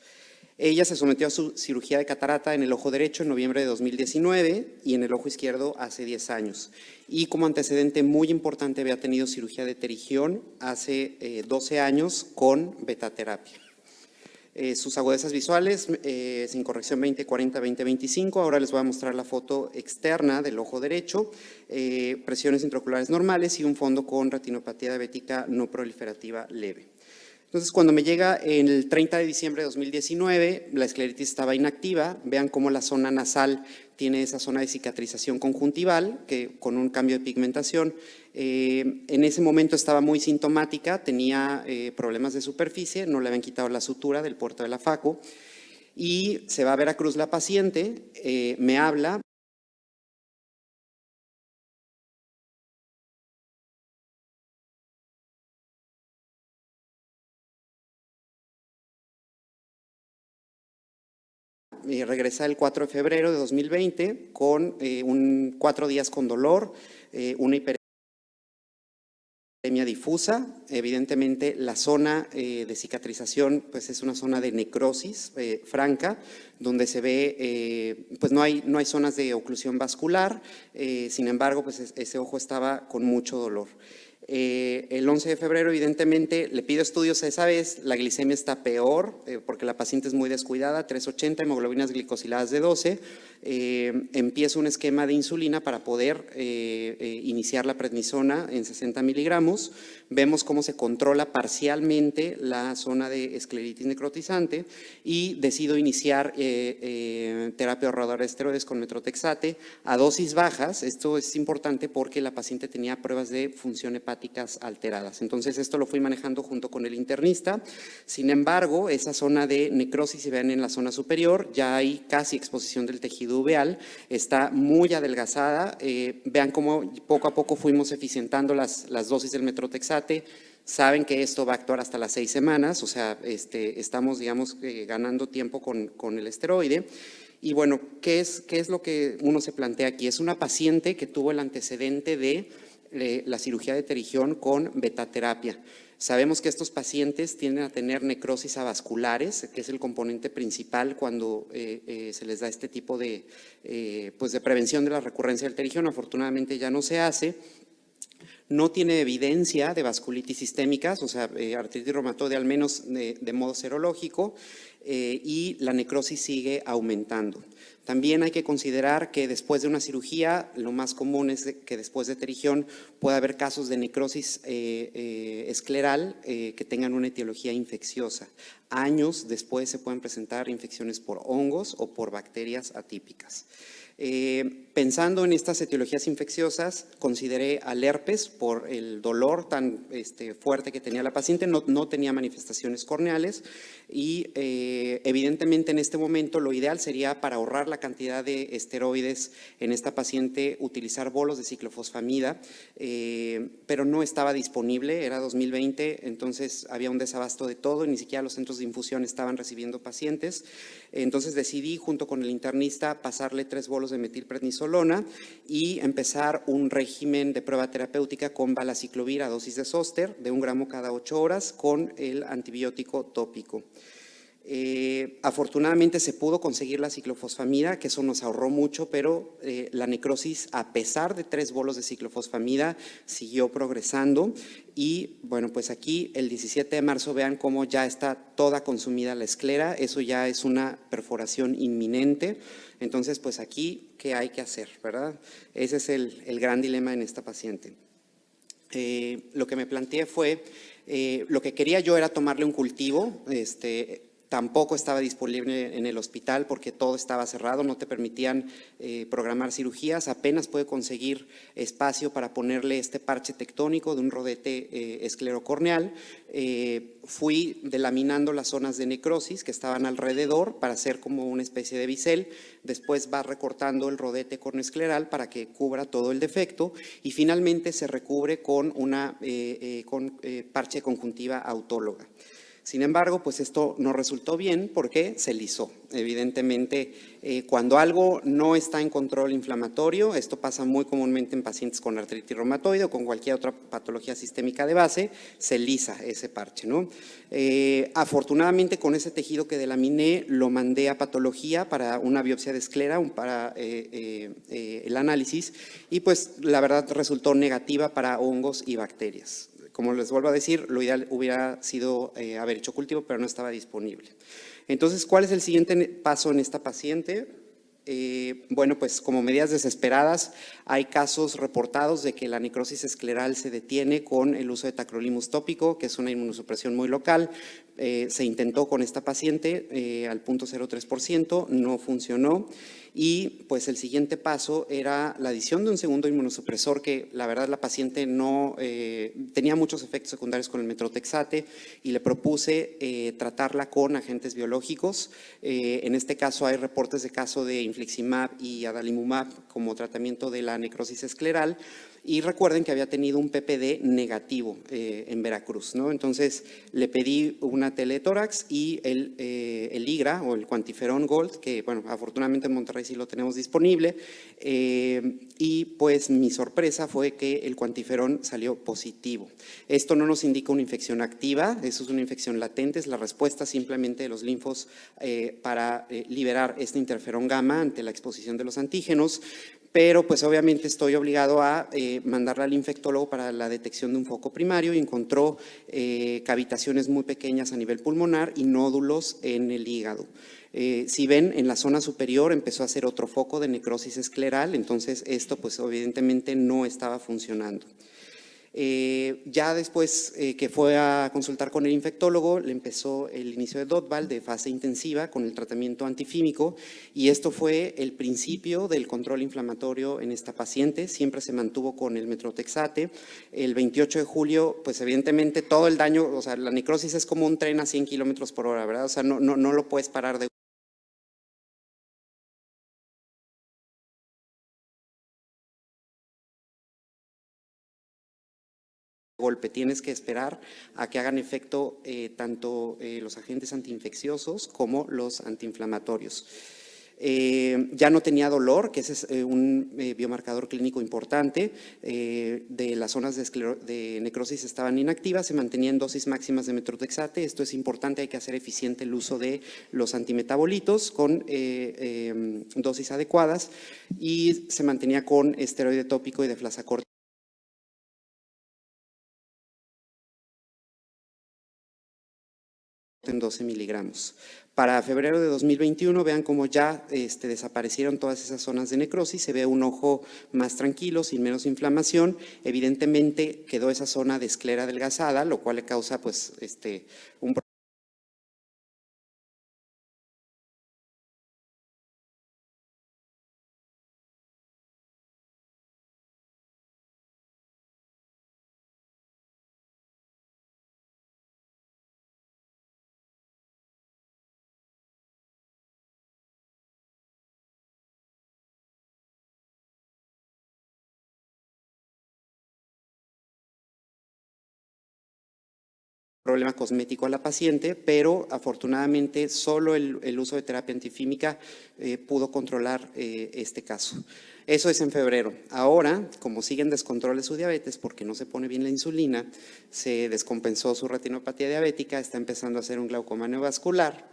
Ella se sometió a su cirugía de catarata en el ojo derecho en noviembre de 2019 y en el ojo izquierdo hace 10 años. Y como antecedente muy importante había tenido cirugía de pterigión hace 12 años con betaterapia. Sus agudezas visuales, sin corrección 20/40, 20/25. Ahora les voy a mostrar la foto externa del ojo derecho, presiones intraoculares normales y un fondo con retinopatía diabética no proliferativa leve. Entonces, cuando me llega el 30 de diciembre de 2019, la escleritis estaba inactiva. Vean cómo la zona nasal tiene esa zona de cicatrización conjuntival, que con un cambio de pigmentación. En ese momento estaba muy sintomática, tenía problemas de superficie, no le habían quitado la sutura del puerto de la faco. Y se va a Veracruz la paciente, me habla. Regresa el 4 de febrero de 2020 con 4 días con dolor, una hiperemia difusa. Evidentemente la zona de cicatrización pues es una zona de necrosis franca, donde se ve, pues no hay zonas de oclusión vascular, sin embargo pues ese ojo estaba con mucho dolor. El 11 de febrero, evidentemente, le pido estudios esa vez, la glicemia está peor porque la paciente es muy descuidada, 380, hemoglobinas glicosiladas de 12. Empiezo un esquema de insulina para poder iniciar la prednisona en 60 miligramos. Vemos cómo se controla parcialmente la zona de escleritis necrotizante y decido iniciar terapia ahorradora de esteroides con metrotexate a dosis bajas. Esto es importante porque la paciente tenía pruebas de función hepáticas alteradas. Entonces, esto lo fui manejando junto con el internista. Sin embargo, esa zona de necrosis, si ven en la zona superior, ya hay casi exposición del tejido uveal, está muy adelgazada. Vean cómo poco a poco fuimos eficientando las dosis del metrotexate. Saben que esto va a actuar hasta las 6 semanas, o sea, estamos, digamos, ganando tiempo con el esteroide. Y bueno, ¿qué es lo que uno se plantea aquí? Es una paciente que tuvo el antecedente de la cirugía de pterigión con betaterapia. Sabemos que estos pacientes tienden a tener necrosis avasculares, que es el componente principal cuando se les da este tipo de prevención de la recurrencia del pterigión. Afortunadamente ya no se hace. No tiene evidencia de vasculitis sistémicas, o sea, artritis reumatoide al menos de modo serológico, y la necrosis sigue aumentando. También hay que considerar que después de una cirugía, lo más común es que después de pterigión pueda haber casos de necrosis escleral que tengan una etiología infecciosa. Años después se pueden presentar infecciones por hongos o por bacterias atípicas. Pensando en estas etiologías infecciosas, consideré al herpes por el dolor tan fuerte que tenía la paciente, no tenía manifestaciones corneales y evidentemente en este momento lo ideal sería, para ahorrar la cantidad de esteroides en esta paciente, utilizar bolos de ciclofosfamida, pero no estaba disponible, era 2020, entonces había un desabasto de todo y ni siquiera los centros de infusión estaban recibiendo pacientes. Entonces decidí junto con el internista pasarle 3 bolos de metilprednisolona y empezar un régimen de prueba terapéutica con valaciclovir a dosis de zóster de 1 gramo cada 8 horas con el antibiótico tópico. Afortunadamente se pudo conseguir la ciclofosfamida, que eso nos ahorró mucho, pero la necrosis, a pesar de 3 bolos de ciclofosfamida, siguió progresando. Y bueno, pues aquí el 17 de marzo vean cómo ya está toda consumida la esclera, eso ya es una perforación inminente. Entonces, pues aquí, ¿qué hay que hacer, verdad? Ese es el gran dilema en esta paciente. Lo que me planteé fue, lo que quería yo era tomarle un cultivo, tampoco estaba disponible en el hospital porque todo estaba cerrado, no te permitían programar cirugías, apenas pude conseguir espacio para ponerle este parche tectónico de un rodete esclerocorneal. Fui delaminando las zonas de necrosis que estaban alrededor para hacer como una especie de bisel, después va recortando el rodete corneoescleral para que cubra todo el defecto y finalmente se recubre con una parche conjuntiva autóloga. Sin embargo, pues esto no resultó bien porque se lisó. Evidentemente, cuando algo no está en control inflamatorio, esto pasa muy comúnmente en pacientes con artritis reumatoide o con cualquier otra patología sistémica de base, se lisa ese parche, ¿no? Afortunadamente, con ese tejido que delaminé, lo mandé a patología para una biopsia de esclera, para el análisis, y pues la verdad resultó negativa para hongos y bacterias. como les vuelvo a decir, lo ideal hubiera sido haber hecho cultivo, pero no estaba disponible. Entonces, ¿cuál es el siguiente paso en esta paciente? Bueno, pues como medidas desesperadas, hay casos reportados de que la necrosis escleral se detiene con el uso de tacrolimus tópico, que es una inmunosupresión muy local. Se intentó con esta paciente al 0.03%, no funcionó. Y pues el siguiente paso era la adición de un segundo inmunosupresor que la verdad la paciente no tenía muchos efectos secundarios con el metrotexate y le propuse tratarla con agentes biológicos. En este caso hay reportes de caso de infliximab y adalimumab como tratamiento de la necrosis escleral. Y recuerden que había tenido un PPD negativo en Veracruz, ¿no? Entonces le pedí una teletórax y el IGRA o el Quantiferon Gold, que bueno, afortunadamente en Monterrey sí lo tenemos disponible, y pues mi sorpresa fue que el Quantiferon salió positivo. Esto no nos indica una infección activa, eso es una infección latente, es la respuesta simplemente de los linfos para liberar este interferón gamma ante la exposición de los antígenos. Pero pues obviamente estoy obligado a mandarla al infectólogo para la detección de un foco primario y encontró cavitaciones muy pequeñas a nivel pulmonar y nódulos en el hígado. Si ven, en la zona superior empezó a hacer otro foco de necrosis escleral, entonces esto pues evidentemente no estaba funcionando. Ya después que fue a consultar con el infectólogo, le empezó el inicio de DOTVAL de fase intensiva con el tratamiento antifímico y esto fue el principio del control inflamatorio en esta paciente, siempre se mantuvo con el metrotexate. El 28 de julio, pues evidentemente todo el daño, o sea, la necrosis es como un tren a 100 kilómetros por hora, ¿verdad? O sea, no lo puedes parar de golpe, tienes que esperar a que hagan efecto tanto los agentes antiinfecciosos como los antiinflamatorios. Ya no tenía dolor, que ese es un biomarcador clínico importante. De las zonas de necrosis estaban inactivas, se mantenían dosis máximas de metrotexate. Esto es importante, hay que hacer eficiente el uso de los antimetabolitos con dosis adecuadas y se mantenía con esteroide tópico y deflazacort en 12 miligramos. Para febrero de 2021, vean cómo ya desaparecieron todas esas zonas de necrosis, se ve un ojo más tranquilo, sin menos inflamación. Evidentemente quedó esa zona de esclera adelgazada, lo cual le causa pues un problema cosmético a la paciente, pero afortunadamente solo el uso de terapia antifímica pudo controlar este caso. Eso es en febrero. Ahora, como sigue en descontrol de su diabetes porque no se pone bien la insulina, se descompensó su retinopatía diabética, está empezando a hacer un glaucoma neovascular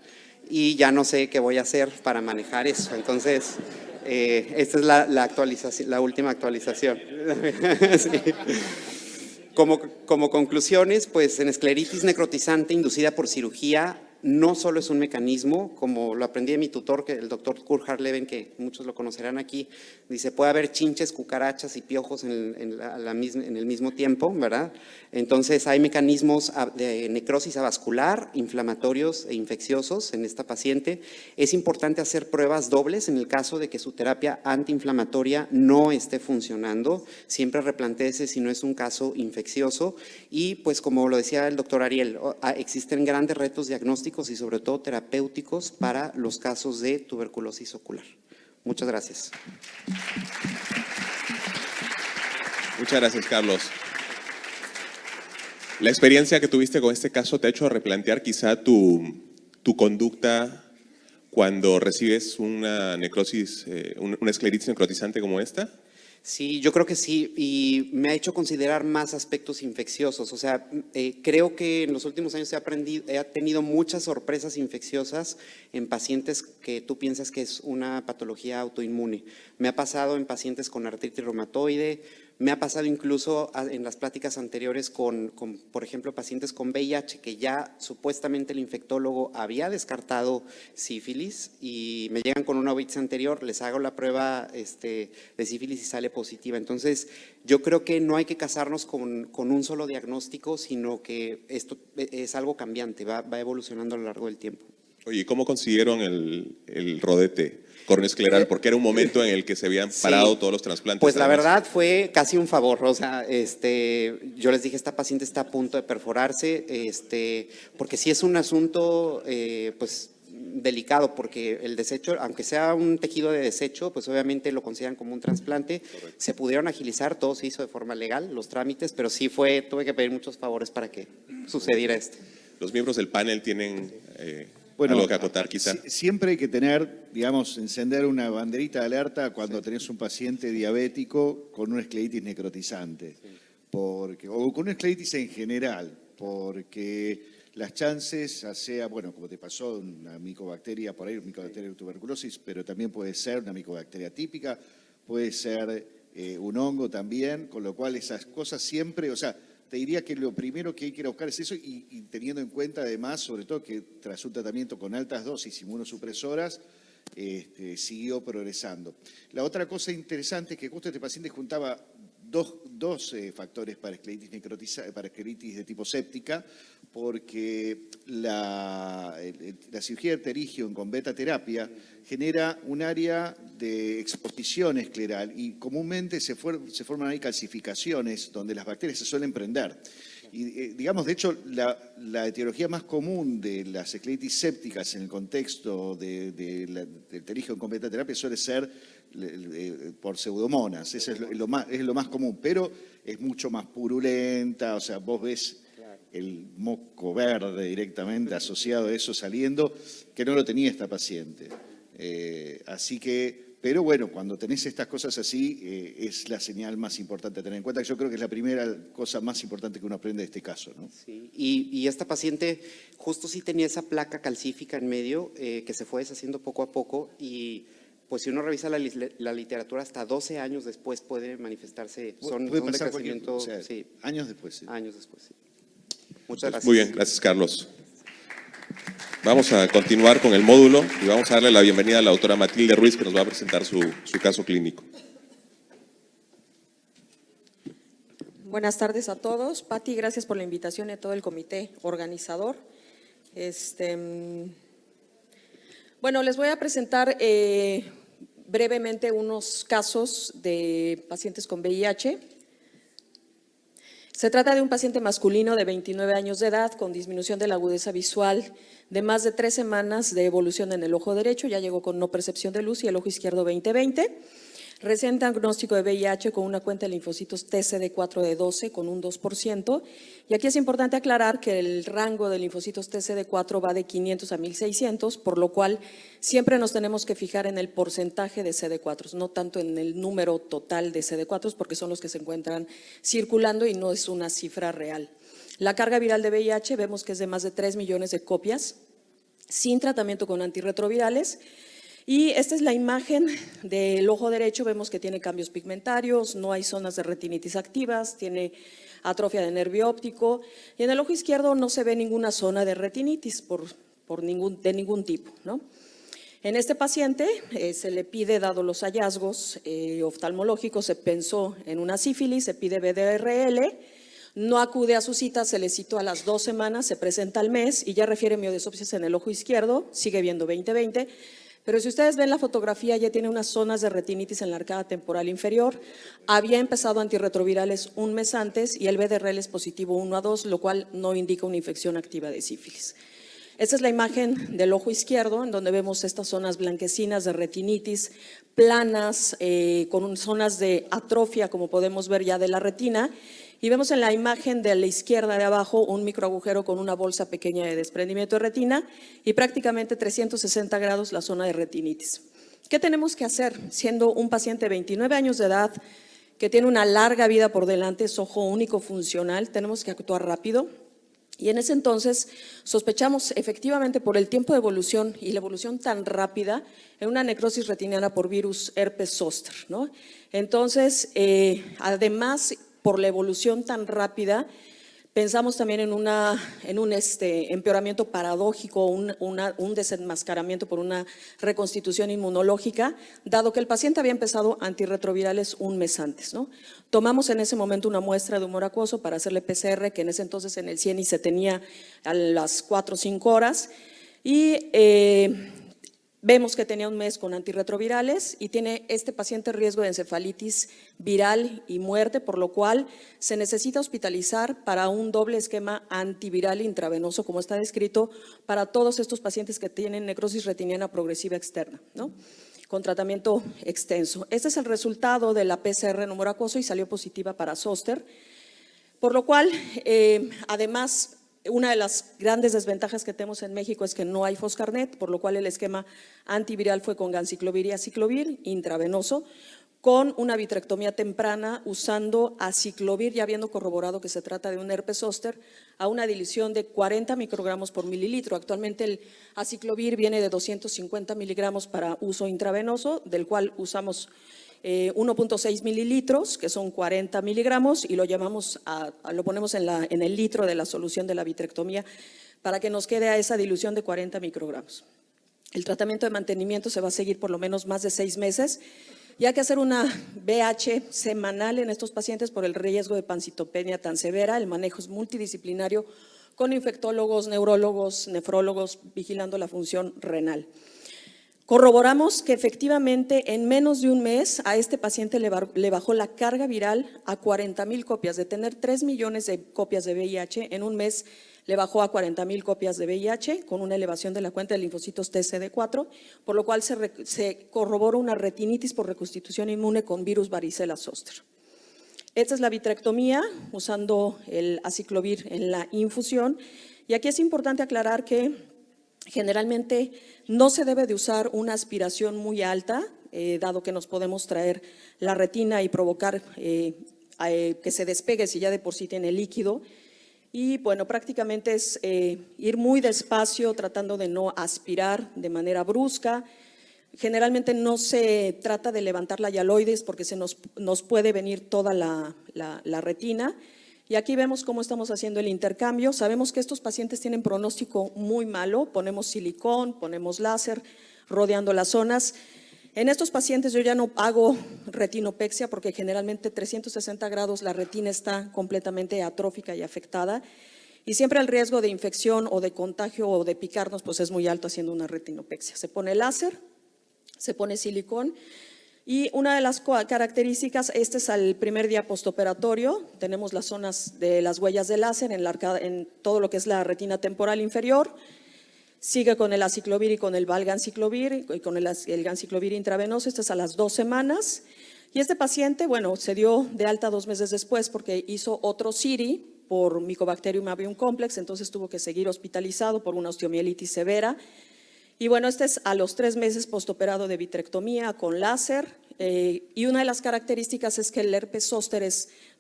y ya no sé qué voy a hacer para manejar eso. Entonces, esta es la actualización, la última actualización. Sí. Como conclusiones, pues en escleritis necrotizante inducida por cirugía no solo es un mecanismo, como lo aprendí de mi tutor, que el doctor Kurt Harleben, que muchos lo conocerán aquí, dice, puede haber chinches, cucarachas y piojos en el mismo tiempo, ¿verdad? Entonces hay mecanismos de necrosis avascular, inflamatorios e infecciosos en esta paciente. Es importante hacer pruebas dobles en el caso de que su terapia antiinflamatoria no esté funcionando. Siempre replantéese si no es un caso infeccioso. Y pues como lo decía el doctor Ariel, existen grandes retos diagnósticos y sobre todo terapéuticos para los casos de tuberculosis ocular. Muchas gracias. Muchas gracias, Carlos. La experiencia que tuviste con este caso te ha hecho replantear quizá tu conducta cuando recibes una necrosis, una escleritis necrotizante como esta. Sí, yo creo que sí, y me ha hecho considerar más aspectos infecciosos. O sea, creo que en los últimos años he tenido muchas sorpresas infecciosas en pacientes que tú piensas que es una patología autoinmune. Me ha pasado en pacientes con artritis reumatoide, Me ha pasado incluso en las pláticas anteriores con, por ejemplo, pacientes con VIH que ya supuestamente el infectólogo había descartado sífilis y me llegan con una OITS anterior, les hago la prueba de sífilis y sale positiva. Entonces, yo creo que no hay que casarnos con un solo diagnóstico, sino que esto es algo cambiante, va evolucionando a lo largo del tiempo. Oye, ¿cómo consiguieron el rodete córneo-escleral? Porque era un momento en el que se habían parado todos los trasplantes. Pues la además. verdad fue casi un favor, o sea, yo les dije, esta paciente está a punto de perforarse, porque sí es un asunto, pues, delicado, porque el desecho, aunque sea un tejido de desecho, pues obviamente lo consideran como un trasplante. Correcto. Se pudieron agilizar, todo se hizo de forma legal, los trámites, pero sí tuve que pedir muchos favores para que sucediera esto. Los miembros del panel tienen Bueno, algo que acotar, quizá. Siempre hay que tener, digamos, encender una banderita de alerta cuando tenés un paciente diabético con una escleritis necrotizante, o con una escleritis en general, porque las chances, ya sea, bueno, como te pasó, una micobacteria por ahí, una micobacteria de tuberculosis, pero también puede ser una micobacteria típica, puede ser un hongo también, con lo cual esas cosas siempre, o sea, te diría que lo primero que hay que ir a buscar es eso y teniendo en cuenta además, sobre todo que tras un tratamiento con altas dosis inmunosupresoras, siguió progresando. La otra cosa interesante es que justo este paciente juntaba dos factores para escleritis de tipo séptica, porque la cirugía de pterígio con beta-terapia genera un área de exposición escleral y comúnmente se forman ahí calcificaciones donde las bacterias se suelen prender. Y digamos, de hecho, la etiología más común de las escleritis sépticas en el contexto del pterígio con beta-terapia suele ser por pseudomonas, eso es lo más común, pero es mucho más purulenta, o sea, vos ves el moco verde directamente asociado a eso saliendo, que no lo tenía esta paciente. Así que, pero bueno, cuando tenés estas cosas así, es la señal más importante a tener en cuenta. Yo creo que es la primera cosa más importante que uno aprende de este caso, ¿no? Sí, y esta paciente justo sí tenía esa placa calcífica en medio, que se fue deshaciendo poco a poco, y pues si uno revisa la literatura, hasta 12 años después puede manifestarse, son de crecimiento, sí, años después. Sí. Años después, sí. Muchas gracias. Muy bien, gracias, Carlos. Vamos a continuar con el módulo y vamos a darle la bienvenida a la doctora Matilde Ruiz, que nos va a presentar su caso clínico. Buenas tardes a todos. Pati, gracias por la invitación y a todo el comité organizador. Bueno, les voy a presentar brevemente unos casos de pacientes con VIH. Se trata de un paciente masculino de 29 años de edad con disminución de la agudeza visual de más de 3 semanas de evolución en el ojo derecho, ya llegó con no percepción de luz y el ojo izquierdo 20/20. Reciente diagnóstico de VIH con una cuenta de linfocitos TCD4 de 12 con un 2%. Y aquí es importante aclarar que el rango de linfocitos TCD4 va de 500 a 1600, por lo cual siempre nos tenemos que fijar en el porcentaje de CD4, no tanto en el número total de CD4, porque son los que se encuentran circulando y no es una cifra real. La carga viral de VIH vemos que es de más de 3 millones de copias, sin tratamiento con antirretrovirales. Y esta es la imagen del ojo derecho, vemos que tiene cambios pigmentarios, no hay zonas de retinitis activas, tiene atrofia de nervio óptico, y en el ojo izquierdo no se ve ninguna zona de retinitis de ningún tipo, ¿no? En este paciente se le pide, dado los hallazgos oftalmológicos, se pensó en una sífilis, se pide BDRL, no acude a su cita, se le citó a las 2 semanas, se presenta al mes y ya refiere miodesopsias en el ojo izquierdo, sigue viendo 20/20. Pero si ustedes ven la fotografía, ya tiene unas zonas de retinitis en la arcada temporal inferior. Había empezado antirretrovirales un mes antes y el BDRL es positivo 1/2, lo cual no indica una infección activa de sífilis. Esta es la imagen del ojo izquierdo, en donde vemos estas zonas blanquecinas de retinitis, planas, con zonas de atrofia, como podemos ver ya de la retina. Y vemos en la imagen de la izquierda de abajo un microagujero con una bolsa pequeña de desprendimiento de retina y prácticamente 360 grados la zona de retinitis. ¿Qué tenemos que hacer? Siendo un paciente de 29 años de edad que tiene una larga vida por delante, es ojo único funcional, tenemos que actuar rápido. Y en ese entonces sospechamos efectivamente por el tiempo de evolución y la evolución tan rápida en una necrosis retiniana por virus herpes zóster, ¿no? Entonces, además, por la evolución tan rápida, pensamos también en un empeoramiento paradójico, un desenmascaramiento por una reconstitución inmunológica, dado que el paciente había empezado antirretrovirales un mes antes, ¿no? Tomamos en ese momento una muestra de humor acuoso para hacerle PCR, que en ese entonces en el CIENI se tenía a las 4 o 5 horas, y vemos que tenía un mes con antirretrovirales y tiene este paciente riesgo de encefalitis viral y muerte, por lo cual se necesita hospitalizar para un doble esquema antiviral intravenoso, como está descrito, para todos estos pacientes que tienen necrosis retiniana progresiva externa, ¿no? Con tratamiento extenso. Este es el resultado de la PCR en humor acuoso y salió positiva para zóster, por lo cual, además, una de las grandes desventajas que tenemos en México es que no hay Foscarnet, por lo cual el esquema antiviral fue con ganciclovir y aciclovir intravenoso, con una vitrectomía temprana usando aciclovir, ya habiendo corroborado que se trata de un herpes zóster, a una dilución de 40 microgramos por mililitro. Actualmente el aciclovir viene de 250 miligramos para uso intravenoso, del cual usamos 1.6 mililitros, que son 40 miligramos, y lo ponemos en el litro de la solución de la vitrectomía para que nos quede a esa dilución de 40 microgramos. El tratamiento de mantenimiento se va a seguir por lo menos más de 6 meses y hay que hacer una BH semanal en estos pacientes por el riesgo de pancitopenia tan severa. El manejo es multidisciplinario con infectólogos, neurólogos, nefrólogos, vigilando la función renal. Corroboramos que efectivamente en menos de un mes a este paciente le bajó la carga viral a 40,000 copias. De tener 3 millones de copias de VIH, en un mes le bajó a 40,000 copias de VIH con una elevación de la cuenta de linfocitos TCD4, por lo cual se corrobora una retinitis por reconstitución inmune con virus varicela zóster. Esta es la vitrectomía usando el aciclovir en la infusión, y aquí es importante aclarar que generalmente no se debe de usar una aspiración muy alta, dado que nos podemos traer la retina y provocar que se despegue si ya de por sí tiene líquido. Y bueno, prácticamente es ir muy despacio, tratando de no aspirar de manera brusca. Generalmente no se trata de levantar la hialoides porque se nos puede venir toda la retina. Y aquí vemos cómo estamos haciendo el intercambio. Sabemos que estos pacientes tienen pronóstico muy malo, ponemos silicón, ponemos láser, rodeando las zonas. En estos pacientes yo ya no hago retinopexia porque generalmente 360 grados la retina está completamente atrófica y afectada. Y siempre el riesgo de infección o de contagio o de picarnos pues es muy alto haciendo una retinopexia. Se pone láser, se pone silicón. Y una de las características, este es el primer día postoperatorio, tenemos las zonas de las huellas de láser en todo lo que es la retina temporal inferior, sigue con el aciclovir y con el valganciclovir y con el ganciclovir intravenoso, esto es a las 2 semanas. Y este paciente, bueno, se dio de alta 2 meses después porque hizo otro CIRI por Mycobacterium avium complex, entonces tuvo que seguir hospitalizado por una osteomielitis severa. Y bueno, este es a los 3 meses postoperado de vitrectomía con láser, y una de las características es que el herpes zóster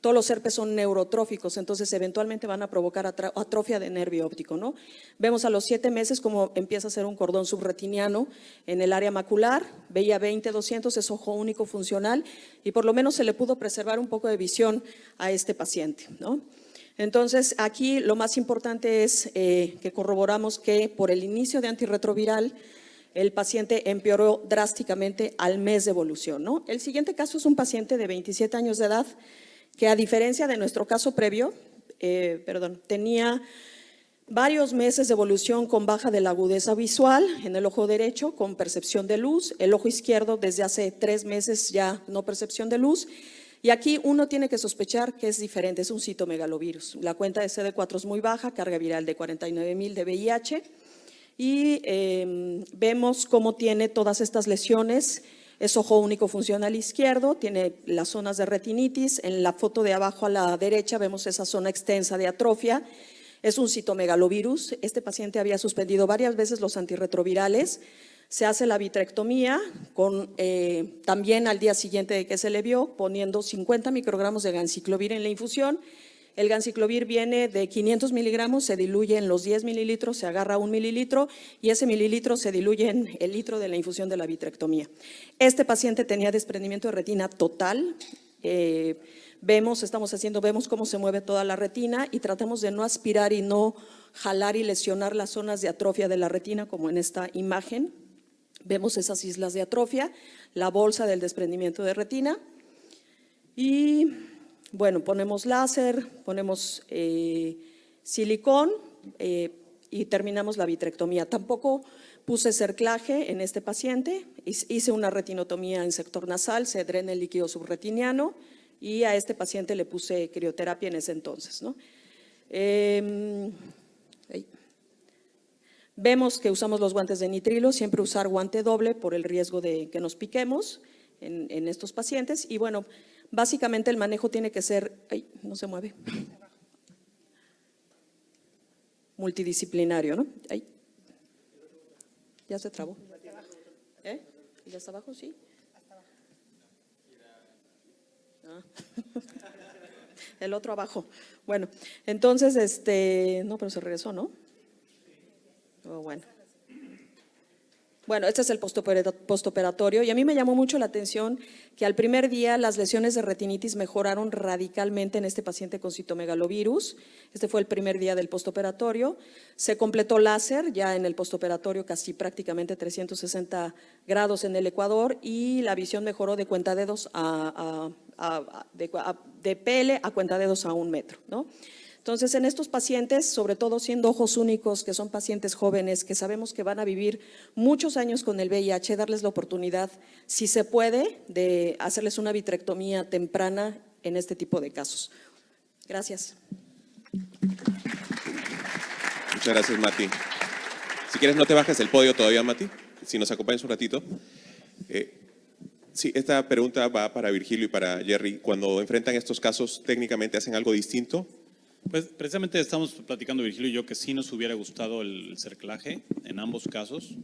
todos los herpes son neurotróficos, entonces eventualmente van a provocar atrofia de nervio óptico, ¿no? Vemos a los 7 meses cómo empieza a ser un cordón subretiniano en el área macular, veía 20-200, es ojo único funcional y por lo menos se le pudo preservar un poco de visión a este paciente, ¿no? Entonces, aquí lo más importante es que corroboramos que por el inicio de antirretroviral, el paciente empeoró drásticamente al mes de evolución, ¿no? El siguiente caso es un paciente de 27 años de edad que, a diferencia de nuestro caso previo, tenía varios meses de evolución con baja de la agudeza visual en el ojo derecho, con percepción de luz, el ojo izquierdo desde hace 3 meses ya no percepción de luz. Y aquí uno tiene que sospechar que es diferente, es un citomegalovirus. La cuenta de CD4 es muy baja, carga viral de 49,000 de VIH y vemos cómo tiene todas estas lesiones. Es ojo único funcional izquierdo, tiene las zonas de retinitis. En la foto de abajo a la derecha vemos esa zona extensa de atrofia. Es un citomegalovirus. Este paciente había suspendido varias veces los antirretrovirales. Se hace la vitrectomía también al día siguiente de que se le vio, poniendo 50 microgramos de ganciclovir en la infusión El ganciclovir viene de 500 miligramos, se diluye en los 10 mililitros, se agarra 1 mililitro y ese mililitro se diluye en el litro de la infusión de la vitrectomía. Este paciente tenía desprendimiento de retina total. Vemos cómo se mueve toda la retina y tratamos de no aspirar y no jalar y lesionar las zonas de atrofia de la retina, como en esta imagen. Vemos esas islas de atrofia, la bolsa del desprendimiento de retina y, bueno, ponemos láser, ponemos silicón y terminamos la vitrectomía. Tampoco puse cerclaje en este paciente, hice una retinotomía en sector nasal, se drena el líquido subretiniano y a este paciente le puse crioterapia en ese entonces, ¿no? Vemos que usamos los guantes de nitrilo, siempre usar guante doble por el riesgo de que nos piquemos en estos pacientes. Y bueno, básicamente el manejo tiene que ser, no se mueve, multidisciplinario, ¿no? Ya se trabó. ¿Ya está abajo? Sí. El otro abajo. Bueno, entonces, no, pero se regresó, ¿no? Oh, bueno, este es el postoperatorio y a mí me llamó mucho la atención que al primer día las lesiones de retinitis mejoraron radicalmente en este paciente con citomegalovirus. Este fue el primer día del postoperatorio. Se completó láser ya en el postoperatorio, casi prácticamente 360 grados en el ecuador y la visión mejoró de cuentadedos de PL a cuentadedos a 1 metro, ¿no? Entonces, en estos pacientes, sobre todo siendo ojos únicos, que son pacientes jóvenes, que sabemos que van a vivir muchos años con el VIH, darles la oportunidad, si se puede, de hacerles una vitrectomía temprana en este tipo de casos. Gracias. Muchas gracias, Mati. Si quieres, no te bajes del podio todavía, Mati, si nos acompañas un ratito. Sí, esta pregunta va para Virgilio y para Jerry. Cuando enfrentan estos casos, ¿técnicamente hacen algo distinto? Pues precisamente estamos platicando Virgilio y yo que sí nos hubiera gustado el cerclaje en ambos casos.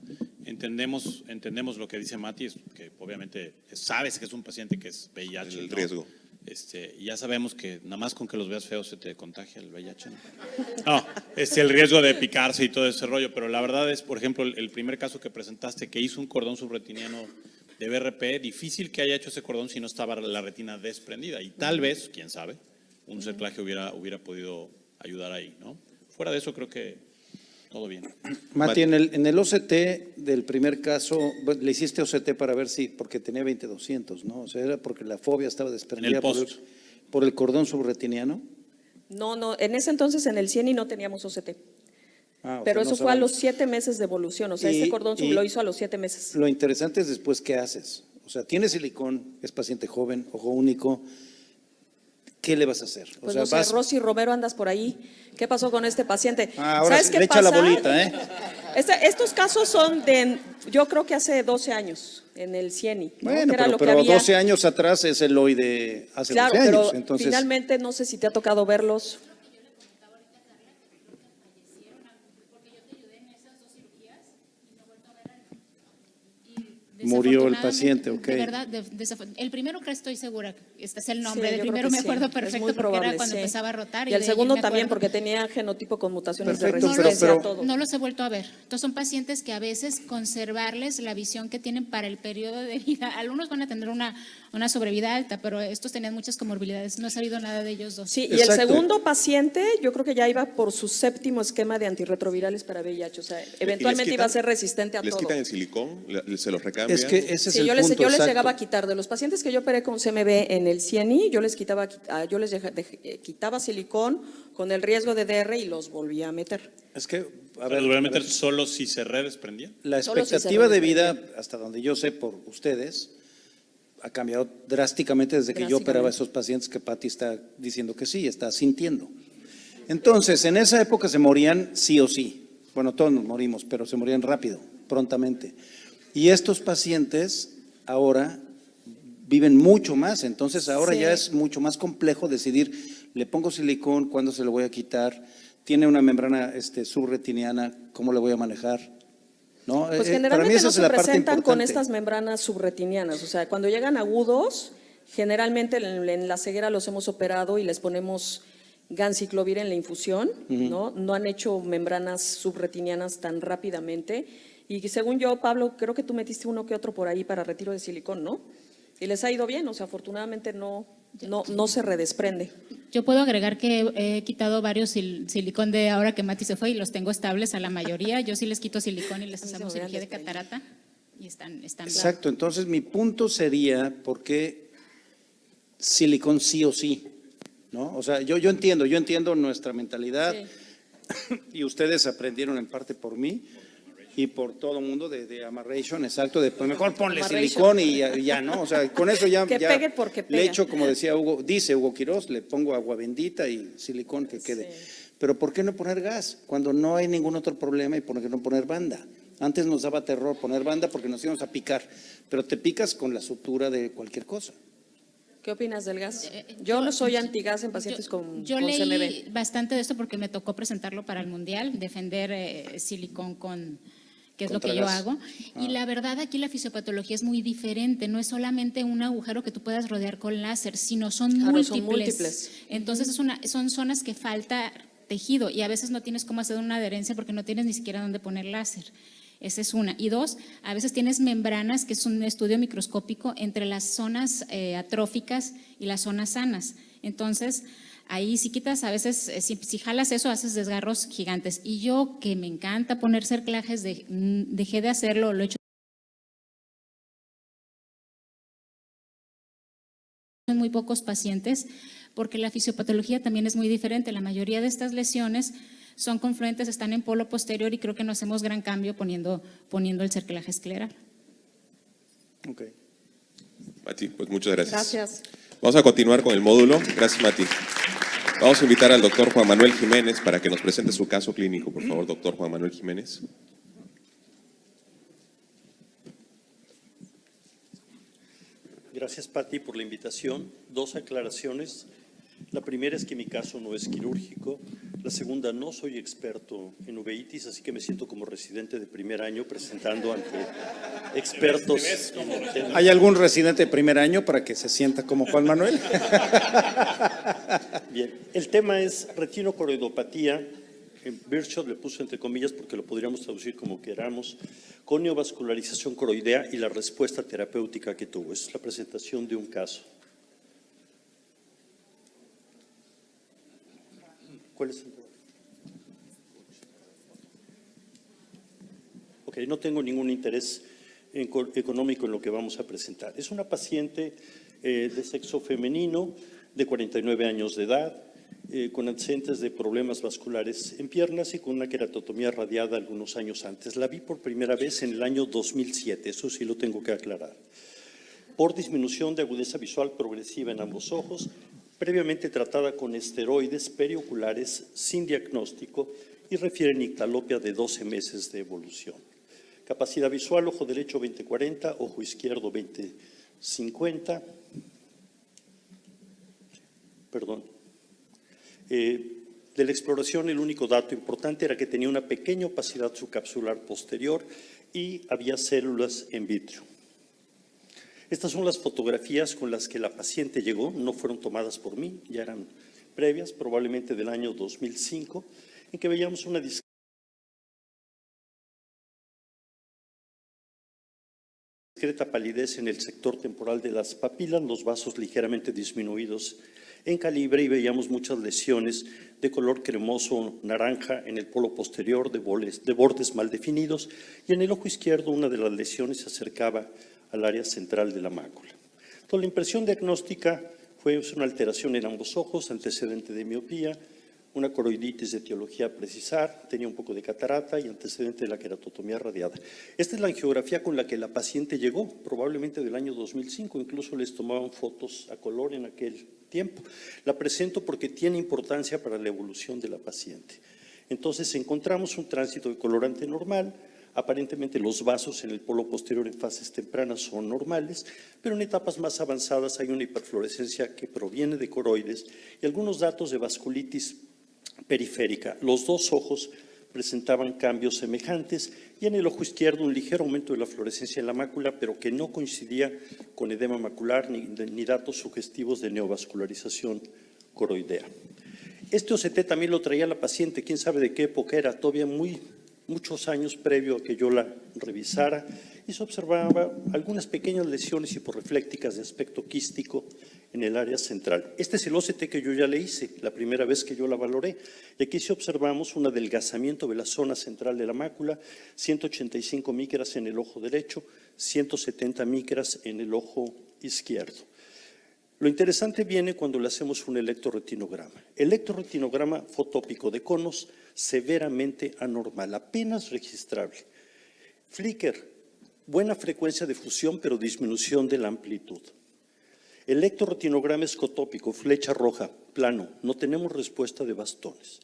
Entendemos lo que dice Mati, que obviamente sabes que es un paciente que es VIH. El ¿no? riesgo. Y ya sabemos que nada más con que los veas feos se te contagia el VIH. No, el riesgo de picarse y todo ese rollo, pero la verdad es, por ejemplo, el primer caso que presentaste que hizo un cordón subretiniano de BRP, difícil que haya hecho ese cordón si no estaba la retina desprendida y tal vez, quién sabe, un cerclaje hubiera podido ayudar ahí, ¿no? Fuera de eso creo que todo bien. Mati, en el OCT del primer caso, le hiciste OCT para ver si, porque tenía 20-200, ¿no? O sea, era porque la fobia estaba desprendida por el cordón subretiniano. No, en ese entonces en el CIENI no teníamos OCT. o Pero sea, eso no fue a sabemos. los 7 meses de evolución, o sea, este cordón lo hizo a los 7 meses. Lo interesante es después qué haces. O sea, tiene silicón, es paciente joven, ojo único. ¿Qué le vas a hacer? Pues no sé, Rosy Romero, andas por ahí. ¿Qué pasó con este paciente? Ahora ¿Sabes qué le echa pasa? la bolita, ¿eh? Estos casos son yo creo que hace 12 años, en el CIENI. ¿no? Bueno, que era pero había. 12 años atrás es el hoy de hace Claro, 12 años. pero Entonces, finalmente no sé si te ha tocado verlos. murió el paciente, ok. De verdad, el primero que estoy segura, este es el nombre, Sí, del yo primero creo que me acuerdo sí. perfecto Es muy porque probable, era cuando sí. empezaba a rotar. Y el de segundo ahí me también acuerdo. porque tenía genotipo con mutaciones Perfecto, de resistencia pero- a todo. No los he vuelto a ver. Entonces son pacientes que a veces conservarles la visión que tienen para el periodo de vida. Algunos van a tener una sobrevida alta, pero estos tenían muchas comorbilidades. No he sabido nada de ellos dos. Sí, y el segundo paciente yo creo que ya iba por su 7º esquema de antirretrovirales para VIH, o sea, eventualmente iba a ser resistente a ¿Les todo. quitan el silicón? ¿Se los recambian? Es que ese es Sí, el yo punto les exacto. llegaba a quitar, de los pacientes que yo operé con CMV en el CIENI, yo les quitaba silicón con el riesgo de DR y los volvía a meter. Es que, a ¿Pero lo voy a meter ver, solo si se desprendía? la Solo si se expectativa de desprendía. vida, hasta donde yo sé por ustedes, ha cambiado drásticamente desde que yo operaba a esos pacientes que Pati está diciendo que sí, está sintiendo. Entonces, en esa época se morían sí o sí. Bueno, todos nos morimos, pero se morían rápido, prontamente. Y estos pacientes ahora viven mucho más, entonces ahora Sí. ya es mucho más complejo decidir, le pongo silicón, ¿cuándo se lo voy a quitar? Tiene una membrana subretiniana, ¿cómo le voy a manejar? ¿No? Pues Para mí generalmente esa no es se la parte presentan con importante. estas membranas subretinianas, o sea, cuando llegan agudos, generalmente en la ceguera los hemos operado y les ponemos ganciclovir en la infusión, ¿no? No han hecho membranas subretinianas tan rápidamente. Y según yo, Pablo, creo que tú metiste uno que otro por ahí para retiro de silicón, ¿no? Y les ha ido bien, o sea, afortunadamente no se redesprende. Yo puedo agregar que he quitado varios silicón de ahora que Mati se fue y los tengo estables a la mayoría. Yo sí les quito silicón y les A mí se hacemos me hubieran cirugía de desprendido. catarata y están Exacto, entonces mi punto sería, ¿por qué silicón sí o sí? ¿No? O sea, yo entiendo nuestra mentalidad Sí. y ustedes aprendieron en parte por mí y por todo el mundo de amarration, exacto, de pues mejor ponle Amarration. silicón y ya, ¿no? O sea, con eso ya, Que ya pegue porque pega. le echo, como decía dice Hugo Quiroz, le pongo agua bendita y silicón que quede. Sí. Pero ¿por qué no poner gas? Cuando no hay ningún otro problema y por qué no poner banda. Antes nos daba terror poner banda porque nos íbamos a picar, pero te picas con la sutura de cualquier cosa. ¿Qué opinas del gas? Yo no soy antigas en pacientes con leí CMV. bastante de esto porque me tocó presentarlo para el Mundial, defender silicón que es lo que Contra yo gas. hago. Y la verdad aquí la fisiopatología es muy diferente, no es solamente un agujero que tú puedas rodear con láser, sino son Claro, múltiples. son múltiples. Entonces son zonas que falta tejido y a veces no tienes cómo hacer una adherencia porque no tienes ni siquiera dónde poner láser. Esa es una. Y dos, a veces tienes membranas, que es un estudio microscópico, entre las zonas atróficas y las zonas sanas. Entonces, ahí si quitas, a veces, si jalas eso, haces desgarros gigantes. Y yo, que me encanta poner cerclajes, dejé de hacerlo, lo he hecho en muy pocos pacientes, porque la fisiopatología también es muy diferente. La mayoría de estas lesiones son confluentes, están en polo posterior y creo que no hacemos gran cambio poniendo el cerclaje escleral. Ok. Mati, pues muchas gracias. Gracias. Vamos a continuar con el módulo. Gracias, Mati. Vamos a invitar al doctor Juan Manuel Jiménez para que nos presente su caso clínico. Por favor, doctor Juan Manuel Jiménez. Gracias, Pati, por la invitación. Dos aclaraciones. La primera es que mi caso no es quirúrgico. La segunda, no soy experto en uveitis, así que me siento como residente de primer año presentando ante expertos en el tema. ¿Hay algún residente de primer año para que se sienta como Juan Manuel? Bien, el tema es retinocoroidopatía. Birchot le puso entre comillas porque lo podríamos traducir como queramos, con neovascularización coroidea y la respuesta terapéutica que tuvo. Esa es la presentación de un caso. ¿Cuál es el? Ok, no tengo ningún interés económico en lo que vamos a presentar. Es una paciente de sexo femenino, de 49 años de edad, con antecedentes de problemas vasculares en piernas y con una queratotomía radiada algunos años antes. La vi por primera vez en el año 2007, eso sí lo tengo que aclarar. Por disminución de agudeza visual progresiva en ambos ojos, previamente tratada con esteroides perioculares sin diagnóstico y refiere nictalopia de 12 meses de evolución. Capacidad visual, ojo derecho 20/40, ojo izquierdo 20/50. Perdón. De la exploración, el único dato importante era que tenía una pequeña opacidad subcapsular posterior y había células en vitro. Estas son las fotografías con las que la paciente llegó, no fueron tomadas por mí, ya eran previas, probablemente del año 2005, en que veíamos una discreta palidez en el sector temporal de las papilas, los vasos ligeramente disminuidos en calibre y veíamos muchas lesiones de color cremoso naranja en el polo posterior de bordes mal definidos y en el ojo izquierdo una de las lesiones se acercaba al área central de la mácula. Entonces, la impresión diagnóstica fue una alteración en ambos ojos, antecedente de miopía, una coroiditis de etiología a precisar, tenía un poco de catarata y antecedente de la queratotomía radiada. Esta es la angiografía con la que la paciente llegó, probablemente del año 2005, incluso les tomaban fotos a color en aquel tiempo. La presento porque tiene importancia para la evolución de la paciente. Entonces encontramos un tránsito de colorante normal, aparentemente los vasos en el polo posterior en fases tempranas son normales, pero en etapas más avanzadas hay una hiperfluorescencia que proviene de coroides y algunos datos de vasculitis periférica. Los dos ojos presentaban cambios semejantes y en el ojo izquierdo un ligero aumento de la fluorescencia en la mácula, pero que no coincidía con edema macular ni datos sugestivos de neovascularización coroidea. Este OCT también lo traía la paciente, quién sabe de qué época era, todavía muchos años previo a que yo la revisara, y se observaba algunas pequeñas lesiones hiporreflécticas de aspecto quístico en el área central. Este es el OCT que yo ya le hice, la primera vez que yo la valoré, y aquí sí observamos un adelgazamiento de la zona central de la mácula, 185 micras en el ojo derecho, 170 micras en el ojo izquierdo. Lo interesante viene cuando le hacemos un electroretinograma. El electroretinograma fotópico de conos severamente anormal, apenas registrable. Flicker, buena frecuencia de fusión, pero disminución de la amplitud. Electroretinograma escotópico, flecha roja, plano, no tenemos respuesta de bastones.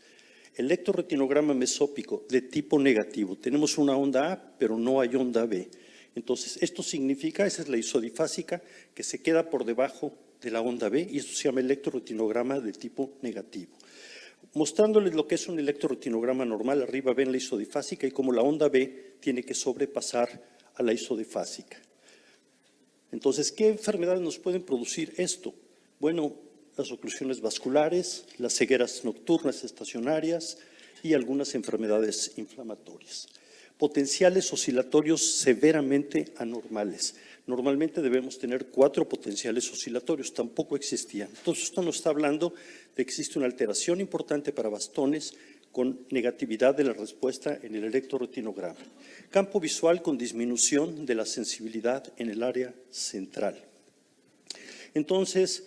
Electroretinograma mesópico de tipo negativo, tenemos una onda A, pero no hay onda B. Entonces, esto significa, esa es la isodifásica, que se queda por debajo de la onda B, y esto se llama electroretinograma de tipo negativo. Mostrándoles lo que es un electroretinograma normal, arriba ven la isodifásica y cómo la onda B tiene que sobrepasar a la isodifásica. Entonces, ¿qué enfermedades nos pueden producir esto? Bueno, las oclusiones vasculares, las cegueras nocturnas estacionarias y algunas enfermedades inflamatorias. Potenciales oscilatorios severamente anormales. Normalmente debemos tener 4 potenciales oscilatorios, tampoco existían. Entonces, esto nos está hablando de que existe una alteración importante para bastones con negatividad de la respuesta en el electroretinograma. Campo visual con disminución de la sensibilidad en el área central. Entonces,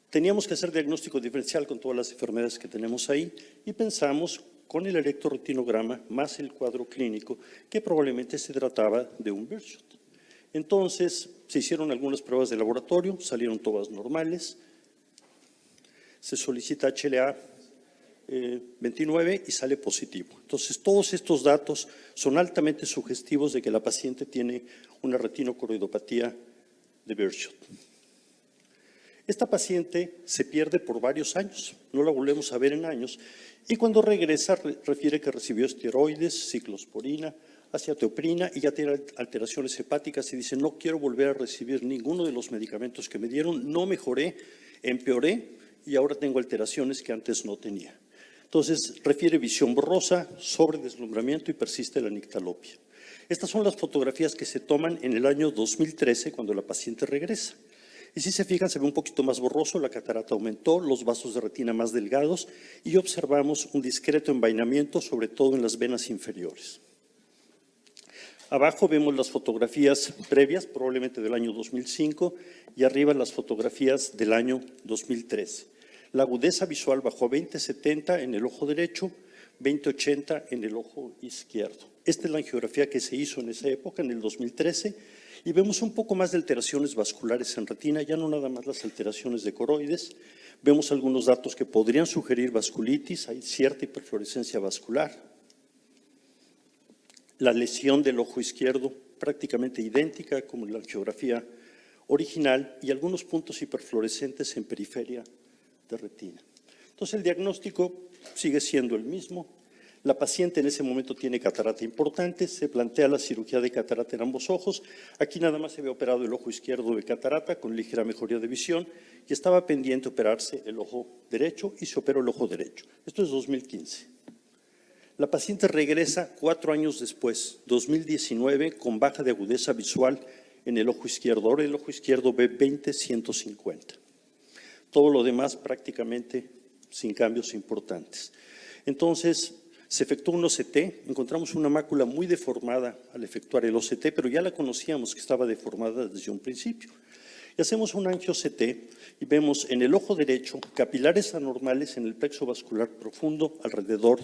teníamos que hacer diagnóstico diferencial con todas las enfermedades que tenemos ahí y pensamos con el electroretinograma más el cuadro clínico que probablemente se trataba de un Birdshot. Entonces, se hicieron algunas pruebas de laboratorio, salieron todas normales, se solicita HLA 29 y sale positivo. Entonces, todos estos datos son altamente sugestivos de que la paciente tiene una retinocoroidopatía de Birdshot. Esta paciente se pierde por varios años, no la volvemos a ver en años, y cuando regresa refiere que recibió esteroides, ciclosporina, acetoprina y ya tiene alteraciones hepáticas y dice, no quiero volver a recibir ninguno de los medicamentos que me dieron, no mejoré, empeoré y ahora tengo alteraciones que antes no tenía. Entonces, refiere visión borrosa, sobredeslumbramiento y persiste la nictalopia. Estas son las fotografías que se toman en el año 2013 cuando la paciente regresa. Y si se fijan, se ve un poquito más borroso, la catarata aumentó, los vasos de retina más delgados y observamos un discreto envainamiento, sobre todo en las venas inferiores. Abajo vemos las fotografías previas, probablemente del año 2005, y arriba las fotografías del año 2013. La agudeza visual bajó a 20/70 en el ojo derecho, 20/80 en el ojo izquierdo. Esta es la angiografía que se hizo en esa época, en el 2013, y vemos un poco más de alteraciones vasculares en retina, ya no nada más las alteraciones de coroides. Vemos algunos datos que podrían sugerir vasculitis, hay cierta hiperfluorescencia vascular. La lesión del ojo izquierdo prácticamente idéntica como en la angiografía original y algunos puntos hiperfluorescentes en periferia de retina. Entonces el diagnóstico sigue siendo el mismo. La paciente en ese momento tiene catarata importante, se plantea la cirugía de catarata en ambos ojos. Aquí nada más se había operado el ojo izquierdo de catarata con ligera mejoría de visión y estaba pendiente operarse el ojo derecho y se operó el ojo derecho. Esto es 2015. La paciente regresa 4 años después, 2019, con baja de agudeza visual en el ojo izquierdo. Ahora el ojo izquierdo ve 20/150. Todo lo demás prácticamente sin cambios importantes. Entonces, se efectuó un OCT, encontramos una mácula muy deformada al efectuar el OCT, pero ya la conocíamos que estaba deformada desde un principio. Y hacemos un angio-CT y vemos en el ojo derecho capilares anormales en el plexo vascular profundo alrededor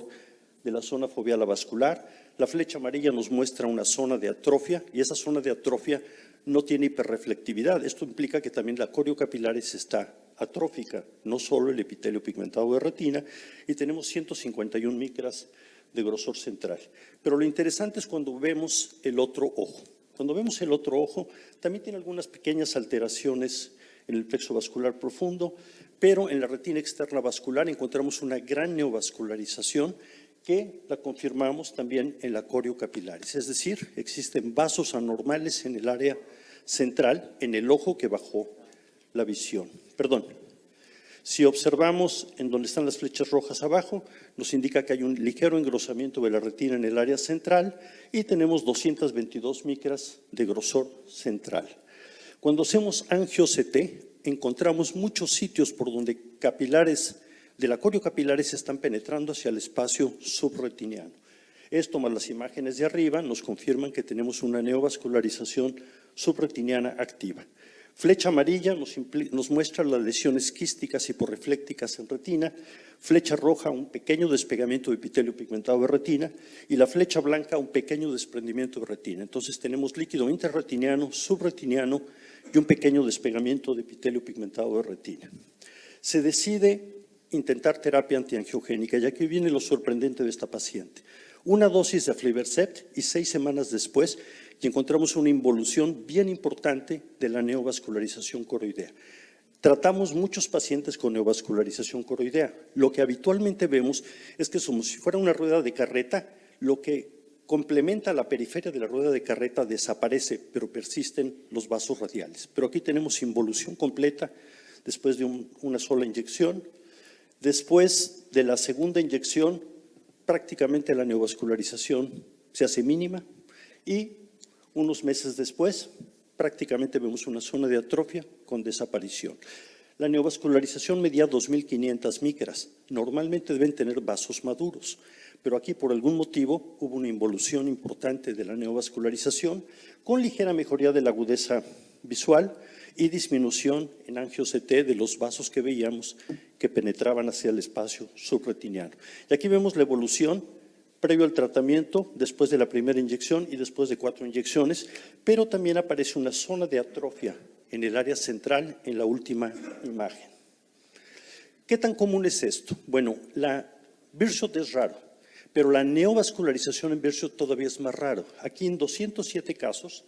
de la zona foveal vascular. La flecha amarilla nos muestra una zona de atrofia y esa zona de atrofia no tiene hiperreflectividad. Esto implica que también la corio capilaris está atrófica, no solo el epitelio pigmentado de retina, y tenemos 151 micras de grosor central. Pero lo interesante es cuando vemos el otro ojo. Cuando vemos el otro ojo, también tiene algunas pequeñas alteraciones en el plexo vascular profundo, pero en la retina externa vascular encontramos una gran neovascularización que la confirmamos también en la corio capilaris. Es decir, existen vasos anormales en el área central, en el ojo que bajó la visión. Perdón. Si observamos en donde están las flechas rojas abajo, nos indica que hay un ligero engrosamiento de la retina en el área central y tenemos 222 micras de grosor central. Cuando hacemos angio-CT, encontramos muchos sitios por donde capilares de la coriocapilares están penetrando hacia el espacio subretiniano. Esto más las imágenes de arriba nos confirman que tenemos una neovascularización subretiniana activa. Flecha amarilla nos muestra las lesiones quísticas hiporreflécticas en retina, flecha roja un pequeño despegamiento de epitelio pigmentado de retina y la flecha blanca un pequeño desprendimiento de retina. Entonces tenemos líquido intrarretiniano, subretiniano y un pequeño despegamiento de epitelio pigmentado de retina. Se decide intentar terapia antiangiogénica y aquí viene lo sorprendente de esta paciente. Una dosis de aflibercept y 6 semanas después y encontramos una involución bien importante de la neovascularización coroidea. Tratamos muchos pacientes con neovascularización coroidea. Lo que habitualmente vemos es que como si fuera una rueda de carreta, lo que complementa la periferia de la rueda de carreta desaparece, pero persisten los vasos radiales. Pero aquí tenemos involución completa después de una sola inyección. Después de la segunda inyección, prácticamente la neovascularización se hace mínima y unos meses después prácticamente vemos una zona de atrofia con desaparición. La neovascularización medía 2.500 micras. Normalmente deben tener vasos maduros, pero aquí por algún motivo hubo una involución importante de la neovascularización con ligera mejoría de la agudeza visual y disminución en angio-CT de los vasos que veíamos que penetraban hacia el espacio subretiniano. Y aquí vemos la evolución previo al tratamiento, después de la primera inyección y después de 4 inyecciones, pero también aparece una zona de atrofia en el área central en la última imagen. ¿Qué tan común es esto? Bueno, la Birdshot es raro, pero la neovascularización en Birdshot todavía es más raro. Aquí en 207 casos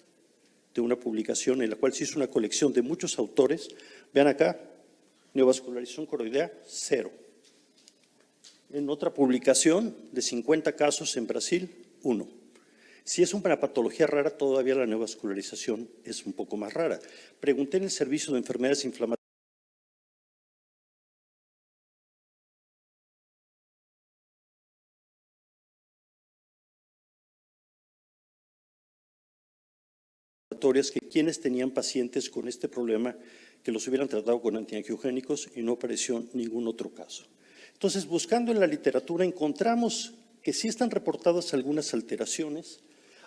de una publicación en la cual se hizo una colección de muchos autores, vean acá, neovascularización coroidea, 0. En otra publicación de 50 casos en Brasil, 1. Si es una patología rara, todavía la neovascularización es un poco más rara. Pregunté en el servicio de enfermedades inflamatorias que quienes tenían pacientes con este problema que los hubieran tratado con antiangiogénicos y no apareció ningún otro caso. Entonces, buscando en la literatura, encontramos que sí están reportadas algunas alteraciones.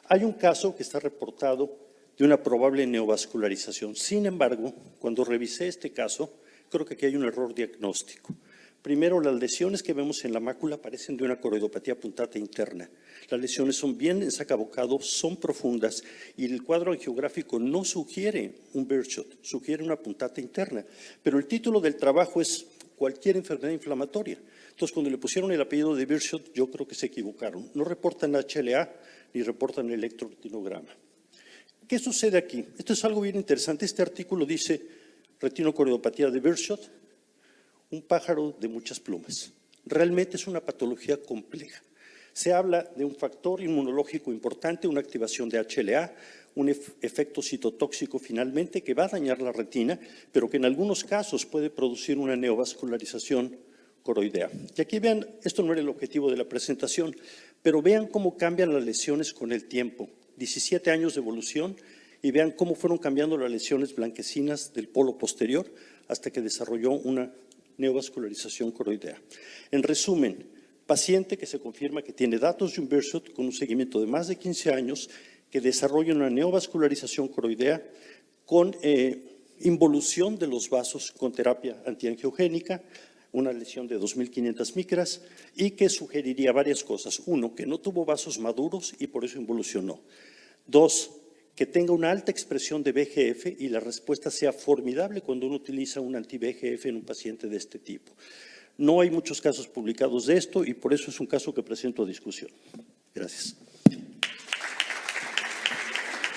Hay un caso que está reportado de una probable neovascularización. Sin embargo, cuando revisé este caso, creo que aquí hay un error diagnóstico. Primero, las lesiones que vemos en la mácula parecen de una coroidopatía puntata interna. Las lesiones son bien en sacabocado, son profundas y el cuadro angiográfico no sugiere un Birdshot, sugiere una puntata interna. Pero el título del trabajo es cualquier enfermedad inflamatoria. Entonces, cuando le pusieron el apellido de Birdshot, yo creo que se equivocaron. No reportan HLA ni reportan electroretinograma. ¿Qué sucede aquí? Esto es algo bien interesante. Este artículo dice retinocoridopatía de Birdshot, un pájaro de muchas plumas. Realmente es una patología compleja. Se habla de un factor inmunológico importante, una activación de HLA, un efecto citotóxico finalmente que va a dañar la retina, pero que en algunos casos puede producir una neovascularización coroidea. Y aquí vean, esto no era el objetivo de la presentación, pero vean cómo cambian las lesiones con el tiempo. 17 años de evolución y vean cómo fueron cambiando las lesiones blanquecinas del polo posterior hasta que desarrolló una neovascularización coroidea. En resumen, paciente que se confirma que tiene datos de un Birdshot con un seguimiento de más de 15 años, que desarrolla una neovascularización coroidea con involución de los vasos con terapia antiangiogénica, una lesión de 2.500 micras y que sugeriría varias cosas. Uno, que no tuvo vasos maduros y por eso involucionó. 2, que tenga una alta expresión de VEGF y la respuesta sea formidable cuando uno utiliza un anti-VEGF en un paciente de este tipo. No hay muchos casos publicados de esto y por eso es un caso que presento a discusión. Gracias.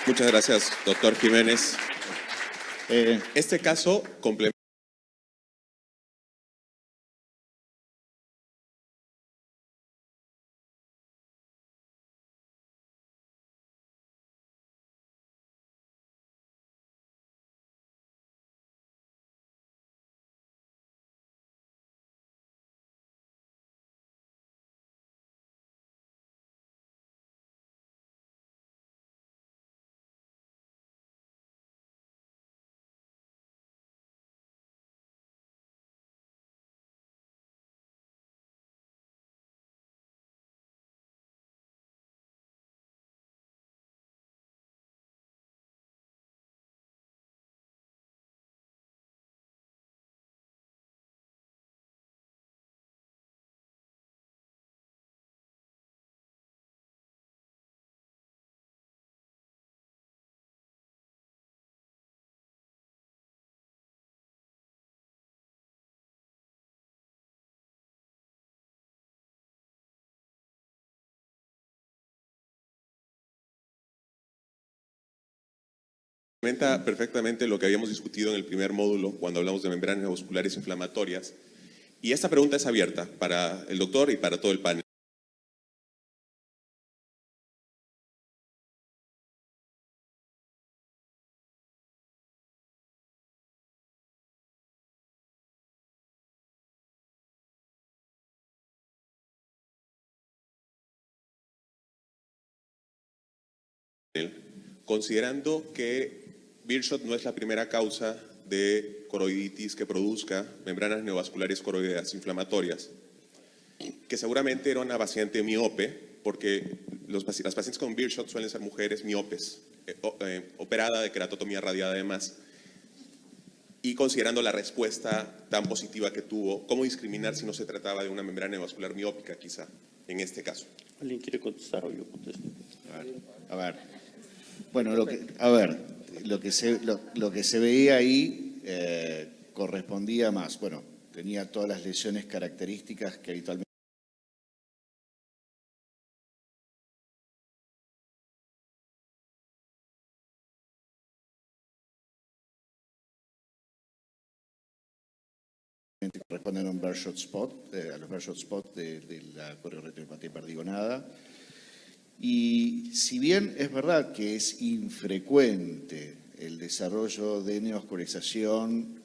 Muchas gracias, doctor Jiménez. Este caso complementa Complementa perfectamente lo que habíamos discutido en el primer módulo cuando hablamos de membranas neovasculares inflamatorias. Y esta pregunta es abierta para el doctor y para todo el panel. Considerando que Beershot no es la primera causa de coroiditis que produzca membranas neovasculares coroideas inflamatorias, que seguramente era una paciente miope, porque las pacientes con Beershot suelen ser mujeres miopes, operada de keratotomía radiada además, y considerando la respuesta tan positiva que tuvo, ¿cómo discriminar si no se trataba de una membrana neovascular miópica quizá, en este caso? ¿Alguien quiere contestar o yo contesto? A ver. Bueno, lo que se veía ahí correspondía más. Bueno, tenía todas las lesiones características que habitualmente corresponden a un Beershot spot, a los Beershot spot de la corioretinopatía perdigonada. Y si bien es verdad que es infrecuente el desarrollo de neovascularización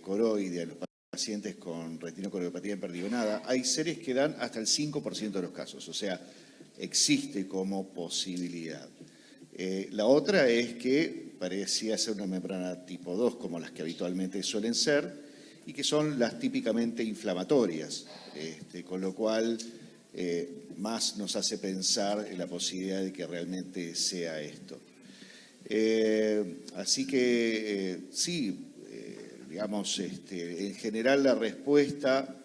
coroidea en los pacientes con retinocoriopatía perdigonada, hay series que dan hasta el 5% de los casos, o sea, existe como posibilidad. La otra es que parecía ser una membrana tipo 2, como las que habitualmente suelen ser, y que son las típicamente inflamatorias, con lo cual más nos hace pensar en la posibilidad de que realmente sea esto. Así que sí, digamos, en general la respuesta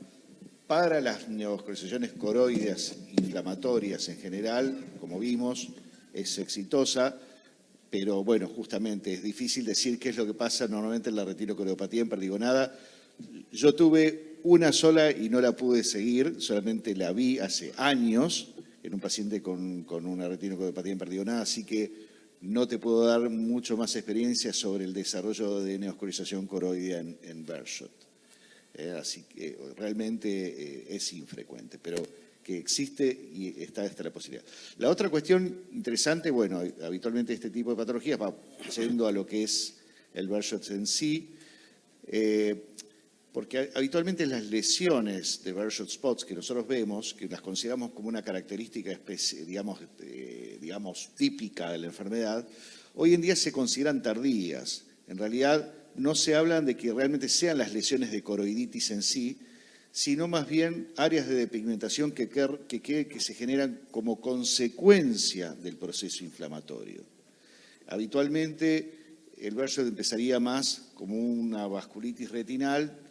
para las neovascularizaciones coroideas inflamatorias en general, como vimos, es exitosa, pero bueno, justamente es difícil decir qué es lo que pasa normalmente en la retinocoriopatía perdigonada. Yo tuve una sola y no la pude seguir, solamente la vi hace años en un paciente con una retinocoriopatía perdigonada, así que no te puedo dar mucho más experiencia sobre el desarrollo de neovascularización coroidea en Beershot. Así que realmente es infrecuente, pero que existe y está la posibilidad. La otra cuestión interesante, bueno, habitualmente este tipo de patologías va yendo a lo que es el Beershot en sí, porque habitualmente las lesiones de Beershot spots que nosotros vemos, que las consideramos como una característica digamos típica de la enfermedad, hoy en día se consideran tardías. En realidad no se hablan de que realmente sean las lesiones de coroiditis en sí, sino más bien áreas de depigmentación que se generan como consecuencia del proceso inflamatorio. Habitualmente el Beershot empezaría más como una vasculitis retinal,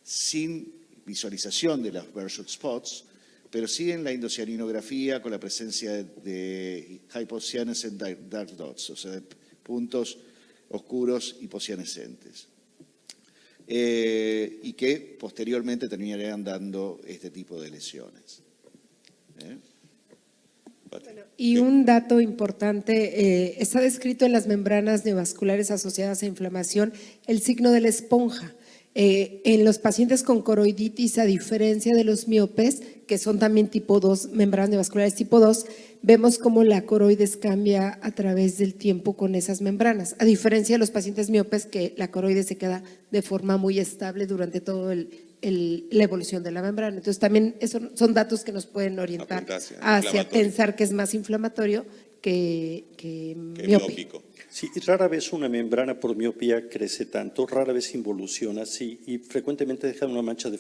sin visualización de los Beershot spots, pero sí en la indocianinografía con la presencia de hypocyanescent dark dots, o sea, de puntos oscuros hipocyanescentes, y que posteriormente terminarían dando este tipo de lesiones. Y un dato importante, está descrito en las membranas neovasculares asociadas a inflamación el signo de la esponja. En los pacientes con coroiditis, a diferencia de los miopes, que son también tipo 2, membranas neovasculares tipo 2, vemos cómo la coroides cambia a través del tiempo con esas membranas, a diferencia de los pacientes miopes que la coroides se queda de forma muy estable durante toda la evolución de la membrana. Entonces también esos son datos que nos pueden orientar hacia pensar que es más inflamatorio que miópico. Sí, rara vez una membrana por miopía crece tanto, rara vez involuciona así y frecuentemente deja una mancha de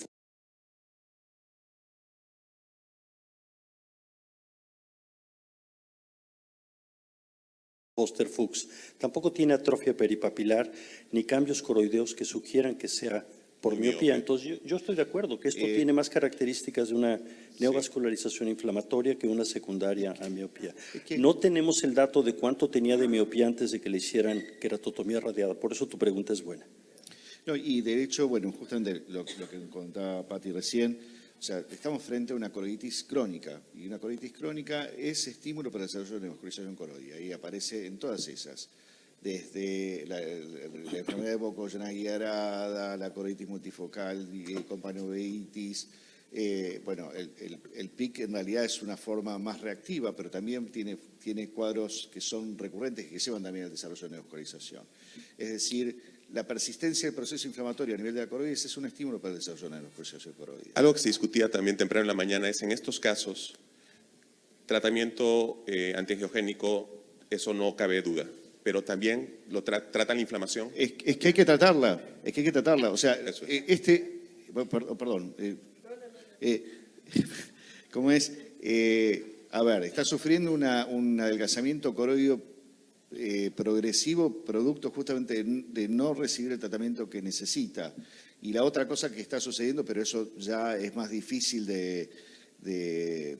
Foster-Fuchs. Tampoco tiene atrofia peripapilar ni cambios coroideos que sugieran que sea por miopía. Entonces, yo estoy de acuerdo que esto tiene más características de una neovascularización inflamatoria que una secundaria a miopía. No tenemos el dato de cuánto tenía de miopía antes de que le hicieran keratotomía radiada. Por eso tu pregunta es buena. No, y de hecho, bueno, justamente lo que contaba Pati recién, o sea, estamos frente a una coroiditis crónica, y una coroiditis crónica es estímulo para el desarrollo de neovascularización coroidea, y aparece en todas esas. desde la enfermedad de Burkitt-Guiarada, la coroiditis multifocal, companoveitis. Bueno, el PIC en realidad es una forma más reactiva, pero también tiene cuadros que son recurrentes y que llevan también al desarrollo de neovascularización. Es decir, la persistencia del proceso inflamatorio a nivel de la coroides es un estímulo para el desarrollo de la neovascularización coroidea. Algo que se discutía también temprano en la mañana es, en estos casos, tratamiento antiangiogénico, eso no cabe duda, pero también lo tratan la inflamación. Es que hay que tratarla, O sea, perdón. ¿Cómo es? A ver, está sufriendo un adelgazamiento coroideo progresivo, producto justamente de no recibir el tratamiento que necesita. Y la otra cosa que está sucediendo, pero eso ya es más difícil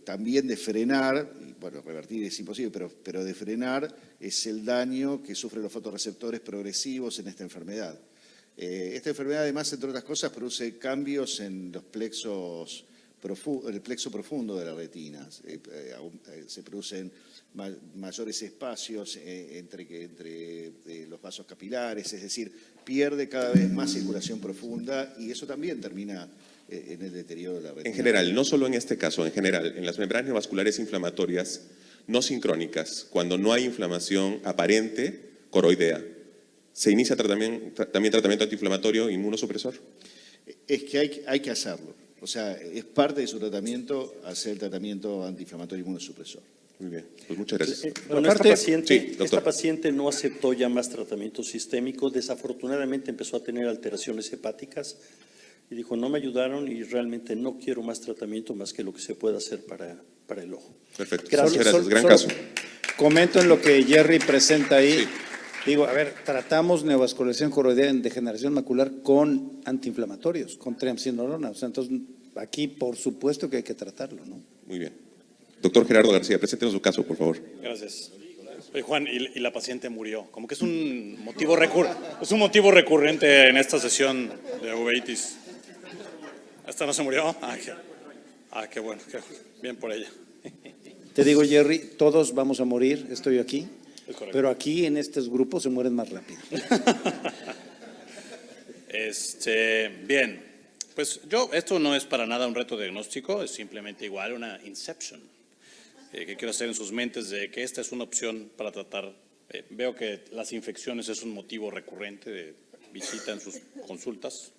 también de frenar, y bueno, revertir es imposible, pero de frenar es el daño que sufren los fotorreceptores progresivos en esta enfermedad. Esta enfermedad, además, entre otras cosas, produce cambios en los el plexo profundo de la retina. Se producen mayores espacios entre los vasos capilares, es decir, pierde cada vez más circulación profunda y eso también termina en el deterioro de la retina. En general, no solo en este caso, en general, en las membranas neovasculares inflamatorias no sincrónicas, cuando no hay inflamación aparente coroidea, ¿se inicia también tratamiento antiinflamatorio inmunosupresor? Es que hay que hacerlo. O sea, es parte de su tratamiento hacer el tratamiento antiinflamatorio inmunosupresor. Muy bien, pues muchas gracias. Bueno, Sí, esta doctor. paciente no aceptó ya más tratamiento sistémico, desafortunadamente empezó a tener alteraciones hepáticas y dijo, no me ayudaron y realmente no quiero más tratamiento más que lo que se pueda hacer para el ojo. Perfecto, Gracias. muchas gracias, gran Solo caso. Comento en lo que Jerry presenta ahí. Sí. Digo, a ver, tratamos neovascularización coroidea en degeneración macular con antiinflamatorios, con triamcinolona. O sea, entonces, aquí por supuesto que hay que tratarlo, ¿no? Muy bien. Doctor Gerardo García, preséntenos su caso, por favor. Gracias. Oye, Juan, y la paciente murió. Como que es un motivo recurrente en esta sesión de uveitis. ¿Esta no se murió? Qué bueno, bien por ella. Te digo, Jerry, todos vamos a morir, estoy aquí, Es correcto. pero aquí en estos grupos se mueren más rápido. Bien, pues esto no es para nada un reto diagnóstico, es simplemente igual una inception que quiero hacer en sus mentes de que esta es una opción para tratar. Veo que las infecciones es un motivo recurrente de visita en sus consultas.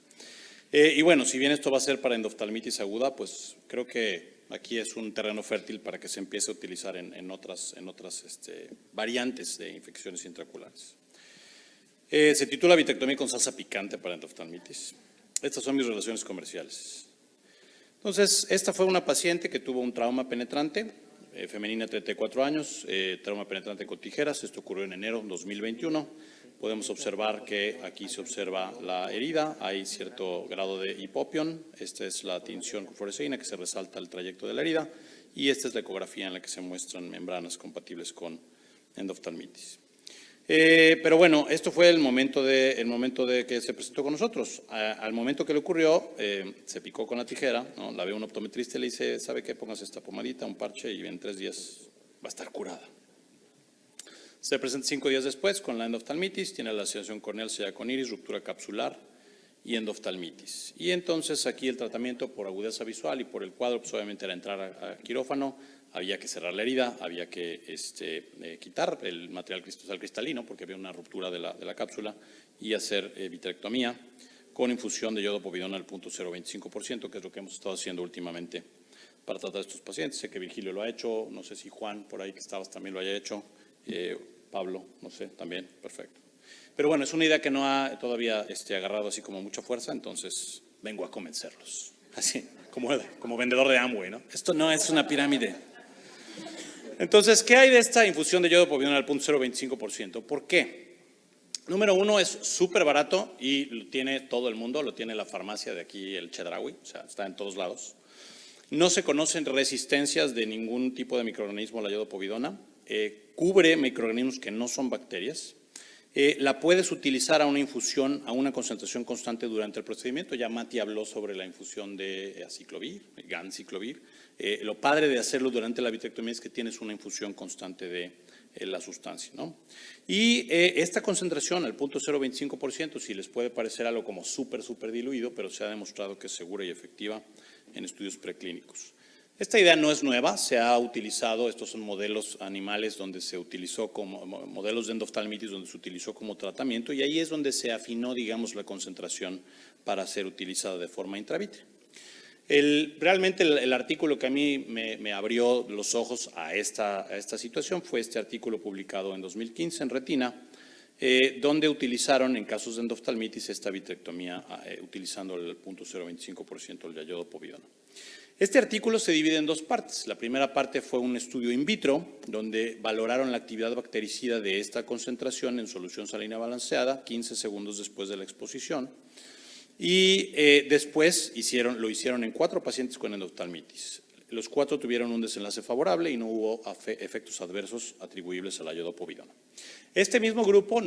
Y bueno, si bien esto va a ser para endoftalmitis aguda, pues creo que aquí es un terreno fértil para que se empiece a utilizar en otras variantes de infecciones intraoculares. Se titula Vitrectomía con salsa picante para endoftalmitis. Estas son mis relaciones comerciales. Entonces, esta fue una paciente que tuvo un trauma penetrante, femenina de 34 años, trauma penetrante con tijeras. Esto ocurrió en enero de 2021. Podemos observar que aquí se observa la herida, hay cierto grado de hipopión. Esta es la tinción con fluoresceína que se resalta el trayecto de la herida y esta es la ecografía en la que se muestran membranas compatibles con endoftalmitis. Pero bueno, esto fue el momento de que se presentó con nosotros. Al momento que le ocurrió, se picó con la tijera, ¿no? La ve un optometrista y le dice, ¿sabe qué? Póngase esta pomadita, un parche y en 3 días va a estar curada. Se presenta 5 días después con la endoftalmitis, tiene la laceración corneal sellada con iris, ruptura capsular y endoftalmitis. Y entonces aquí el tratamiento por agudeza visual y por el cuadro, pues obviamente era entrar a quirófano, había que cerrar la herida, había que quitar el material cristalino porque había una ruptura de la cápsula y hacer vitrectomía con infusión de yodo povidona al 0.025%, que es lo que hemos estado haciendo últimamente para tratar a estos pacientes. Sé que Virgilio lo ha hecho, no sé si Juan, por ahí que estabas, también lo haya hecho. Pablo, no sé, también, perfecto. Pero bueno, es una idea que no ha todavía agarrado así como mucha fuerza, entonces vengo a convencerlos. Así, como vendedor de Amway, ¿no? Esto no es una pirámide. Entonces, ¿qué hay de esta infusión de yodo povidona al 0.025%? ¿Por qué? Número 1, es súper barato y lo tiene todo el mundo, lo tiene la farmacia de aquí, el Chedraui, o sea, está en todos lados. No se conocen resistencias de ningún tipo de microorganismo a la yodo povidona. Cubre microorganismos que no son bacterias. La puedes utilizar a una infusión, a una concentración constante durante el procedimiento. Ya Mati habló sobre la infusión de aciclovir, ganciclovir. Lo padre de hacerlo durante la vitrectomía es que tienes una infusión constante de la sustancia, ¿no? Y esta concentración al 0.025%, si les puede parecer algo como súper diluido, pero se ha demostrado que es segura y efectiva en estudios preclínicos. Esta idea no es nueva, se ha utilizado, estos son modelos animales donde se utilizó como, modelos de endoftalmitis donde se utilizó como tratamiento, y ahí es donde se afinó, digamos, la concentración para ser utilizada de forma intravítrea. Realmente el artículo que a mí me abrió los ojos a esta situación fue este artículo publicado en 2015 en Retina, donde utilizaron en casos de endoftalmitis esta vitrectomía utilizando el 0.025% del iodopovidona. Este artículo se divide en dos partes. La primera parte fue un estudio in vitro, donde valoraron la actividad bactericida de esta concentración en solución salina balanceada 15 segundos después de la exposición. Y después lo hicieron en 4 pacientes con endoftalmitis. Los 4 tuvieron un desenlace favorable y no hubo efectos adversos atribuibles a la iodopovidona. Este mismo grupo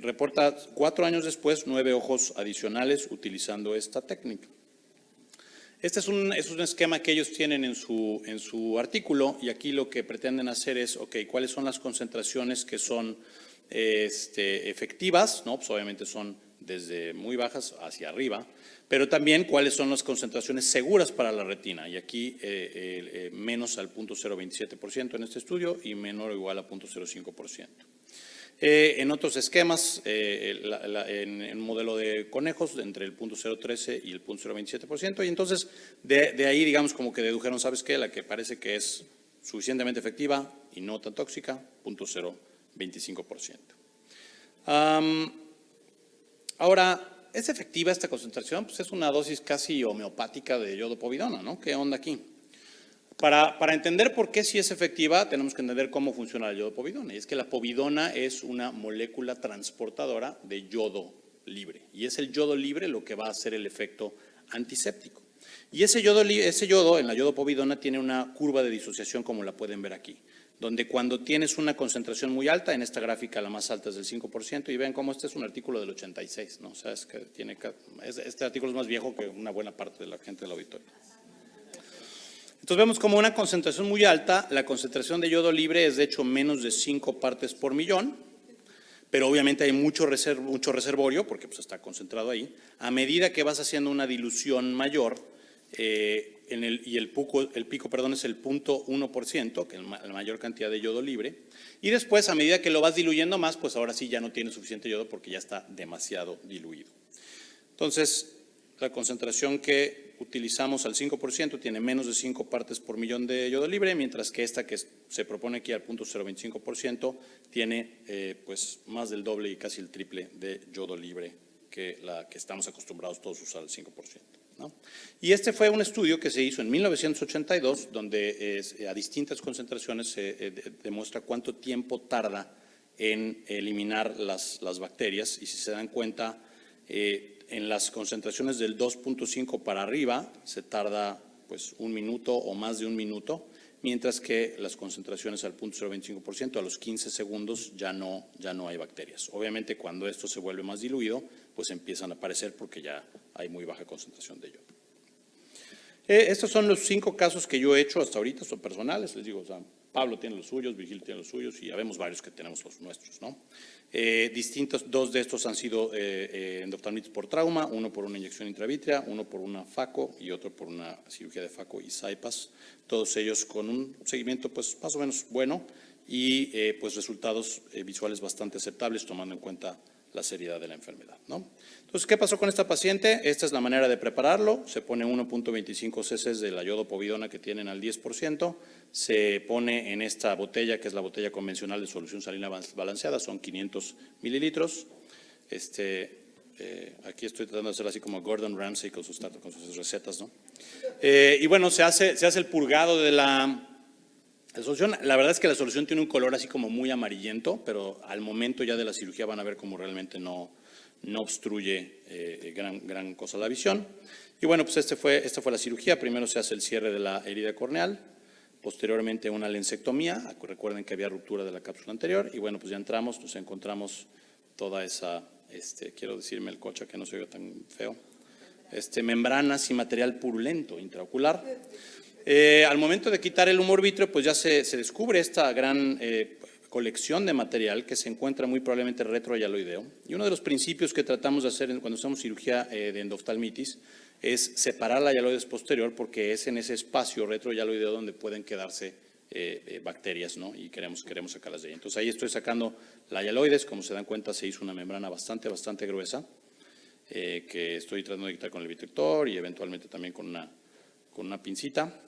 reporta 4 años después 9 ojos adicionales utilizando esta técnica. Este es un esquema que ellos tienen en su artículo, y aquí lo que pretenden hacer es, ¿cuáles son las concentraciones que son efectivas? ¿No? Pues obviamente son desde muy bajas hacia arriba, pero también cuáles son las concentraciones seguras para la retina, y aquí menos al 0.027% en este estudio y menor o igual a 0.05%. En otros esquemas, en un modelo de conejos, entre el 0.013 y el 0.027%, y entonces de ahí, digamos, como que dedujeron, ¿sabes qué? La que parece que es suficientemente efectiva y no tan tóxica, 0.025%. Ahora, ¿es efectiva esta concentración? Pues es una dosis casi homeopática de iodopovidona, ¿no? ¿Qué onda aquí? Para entender por qué sí es efectiva, tenemos que entender cómo funciona la iodopovidona. Y es que la povidona es una molécula transportadora de yodo libre. Y es el yodo libre lo que va a hacer el efecto antiséptico. Y ese yodo en la iodopovidona tiene una curva de disociación como la pueden ver aquí, donde cuando tienes una concentración muy alta, en esta gráfica la más alta es del 5%, y ven cómo este es un artículo del 86, ¿no? O sea, este artículo es más viejo que una buena parte de la gente del auditorio. Entonces vemos como una concentración muy alta, la concentración de yodo libre es de hecho menos de 5 partes por millón, pero obviamente hay mucho reservorio porque pues está concentrado ahí. A medida que vas haciendo una dilución mayor, y el pico es el 0.1%, que es la mayor cantidad de yodo libre, y después a medida que lo vas diluyendo más, pues ahora sí ya no tiene suficiente yodo porque ya está demasiado diluido. Entonces, la concentración que utilizamos al 5% tiene menos de 5 partes por millón de yodo libre, mientras que esta que se propone aquí al 0.025% tiene pues más del doble y casi el triple de yodo libre que la que estamos acostumbrados todos a usar al 5%. ¿No? Y este fue un estudio que se hizo en 1982, donde a distintas concentraciones se demuestra cuánto tiempo tarda en eliminar las bacterias, y si se dan cuenta, en las concentraciones del 2.5 para arriba se tarda pues 1 minuto o más de 1 minuto, mientras que las concentraciones al 0.025% a los 15 segundos ya no hay bacterias. Obviamente cuando esto se vuelve más diluido, pues empiezan a aparecer porque ya hay muy baja concentración de yodo. Estos son los 5 casos que yo he hecho hasta ahorita, son personales, les digo, o sea, Pablo tiene los suyos, Virgilio tiene los suyos y ya vemos varios que tenemos los nuestros, ¿no? Distintos, 2 de estos han sido endoftalmitis por trauma, uno por una inyección intravítrea, uno por una FACO y otro por una cirugía de FACO y SIPAS, todos ellos con un seguimiento pues más o menos bueno y pues resultados visuales bastante aceptables tomando en cuenta la seriedad de la enfermedad, ¿no? Entonces, ¿qué pasó con esta paciente? Esta es la manera de prepararlo. Se pone 1.25 cc de la iodopovidona que tienen al 10%. Se pone en esta botella, que es la botella convencional de solución salina balanceada, son 500 mililitros. Aquí estoy tratando de hacer así como Gordon Ramsay con sus recetas, ¿no? Y bueno, se hace el purgado de la solución. La verdad es que la solución tiene un color así como muy amarillento, pero al momento ya de la cirugía van a ver como realmente no obstruye gran cosa la visión. Y bueno, pues esta fue la cirugía. Primero se hace el cierre de la herida corneal, posteriormente una lensectomía. Recuerden que había ruptura de la cápsula anterior. Y bueno, pues ya nos encontramos toda esa, quiero decirme el cocha que no se vea tan feo, membranas y material purulento intraocular. Al momento de quitar el humor vítreo, pues ya se descubre esta gran colección de material que se encuentra muy probablemente retrohialoideo. Y uno de los principios que tratamos de hacer cuando hacemos cirugía de endoftalmitis es separar la hialoides posterior, porque es en ese espacio retrohialoideo donde pueden quedarse bacterias, ¿no? Y queremos sacarlas de ahí. Entonces ahí estoy sacando la hialoides. Como se dan cuenta, se hizo una membrana bastante gruesa que estoy tratando de quitar con el vitrector y eventualmente también con una pincita.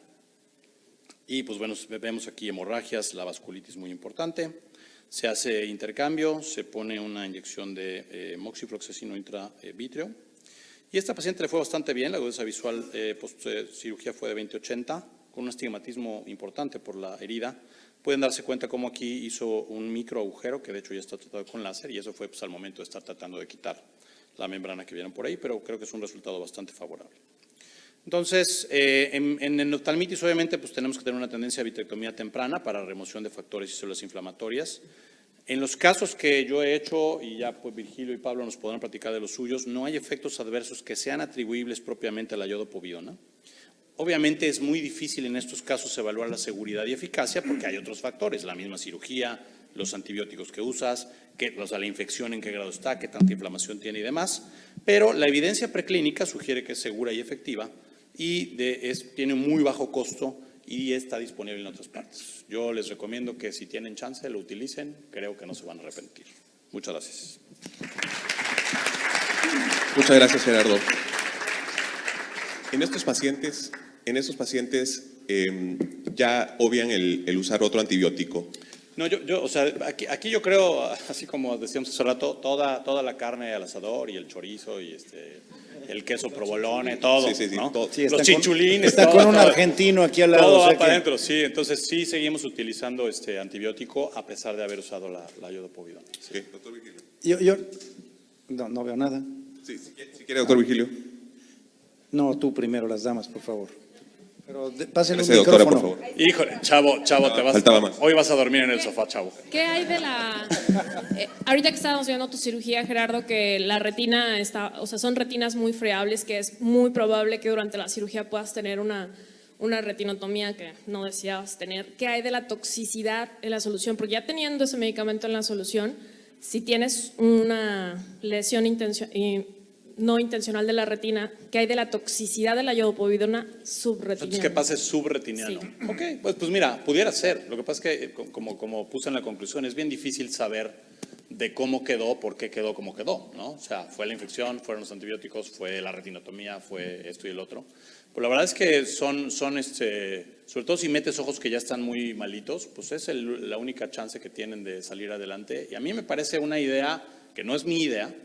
Y pues bueno, vemos aquí hemorragias, la vasculitis muy importante. Se hace intercambio, se pone una inyección de moxifloxacino intravítreo. Y a esta paciente le fue bastante bien, la agudeza visual post cirugía fue de 20/80, con un astigmatismo importante por la herida. Pueden darse cuenta cómo aquí hizo un micro agujero, que de hecho ya está tratado con láser, y eso fue pues, al momento de estar tratando de quitar la membrana que vieron por ahí, pero creo que es un resultado bastante favorable. Entonces, en endoftalmitis obviamente pues tenemos que tener una tendencia a vitrectomía temprana para remoción de factores y células inflamatorias. En los casos que yo he hecho, y ya pues Virgilio y Pablo nos podrán platicar de los suyos, no hay efectos adversos que sean atribuibles propiamente a la iodopovidona. Obviamente es muy difícil en estos casos evaluar la seguridad y eficacia porque hay otros factores, la misma cirugía, los antibióticos que usas, la infección en qué grado está, qué tanta inflamación tiene y demás, pero la evidencia preclínica sugiere que es segura y efectiva y tiene un muy bajo costo y está disponible en otras partes. Yo les recomiendo que si tienen chance lo utilicen, creo que no se van a arrepentir. Muchas gracias. Muchas gracias, Gerardo. En estos pacientes ya obvian el usar otro antibiótico. No, o sea, aquí yo creo, así como decíamos hace rato, toda la carne al asador y el chorizo y el queso provolone, todo, ¿no? Todo. Sí, los chinchulines. Está con un argentino aquí al lado. Todo o sea va para que- adentro, sí. Entonces sí seguimos utilizando este antibiótico a pesar de haber usado la iodopovidona. Sí, doctor Virgilio. Yo no veo nada. Sí, si quiere, doctor Virgilio. No, tú primero, las damas, por favor. Pero pásenle un Gracias, doctora, micrófono. por favor. Híjole, chavo, faltaba más. hoy vas a dormir en el sofá, chavo. ¿Qué hay de ahorita que estábamos viendo tu cirugía, Gerardo, que la retina son retinas muy friables, que es muy probable que durante la cirugía puedas tener una retinotomía que no deseabas tener? ¿Qué hay de la toxicidad en la solución? Porque ya teniendo ese medicamento en la solución, si tienes una lesión no intencional de la retina, ¿qué hay de la toxicidad de la iodopovidona subretiniana? Entonces, ¿qué pasa? Es subretiniano. Sí. Ok, pues mira, pudiera ser. Lo que pasa es que, como puse en la conclusión, es bien difícil saber de cómo quedó, por qué quedó como quedó, ¿no? O sea, fue la infección, fueron los antibióticos, fue la retinotomía, fue esto y el otro. Pues la verdad es que sobre todo si metes ojos que ya están muy malitos, pues es la única chance que tienen de salir adelante. Y a mí me parece una idea, que no es mi idea,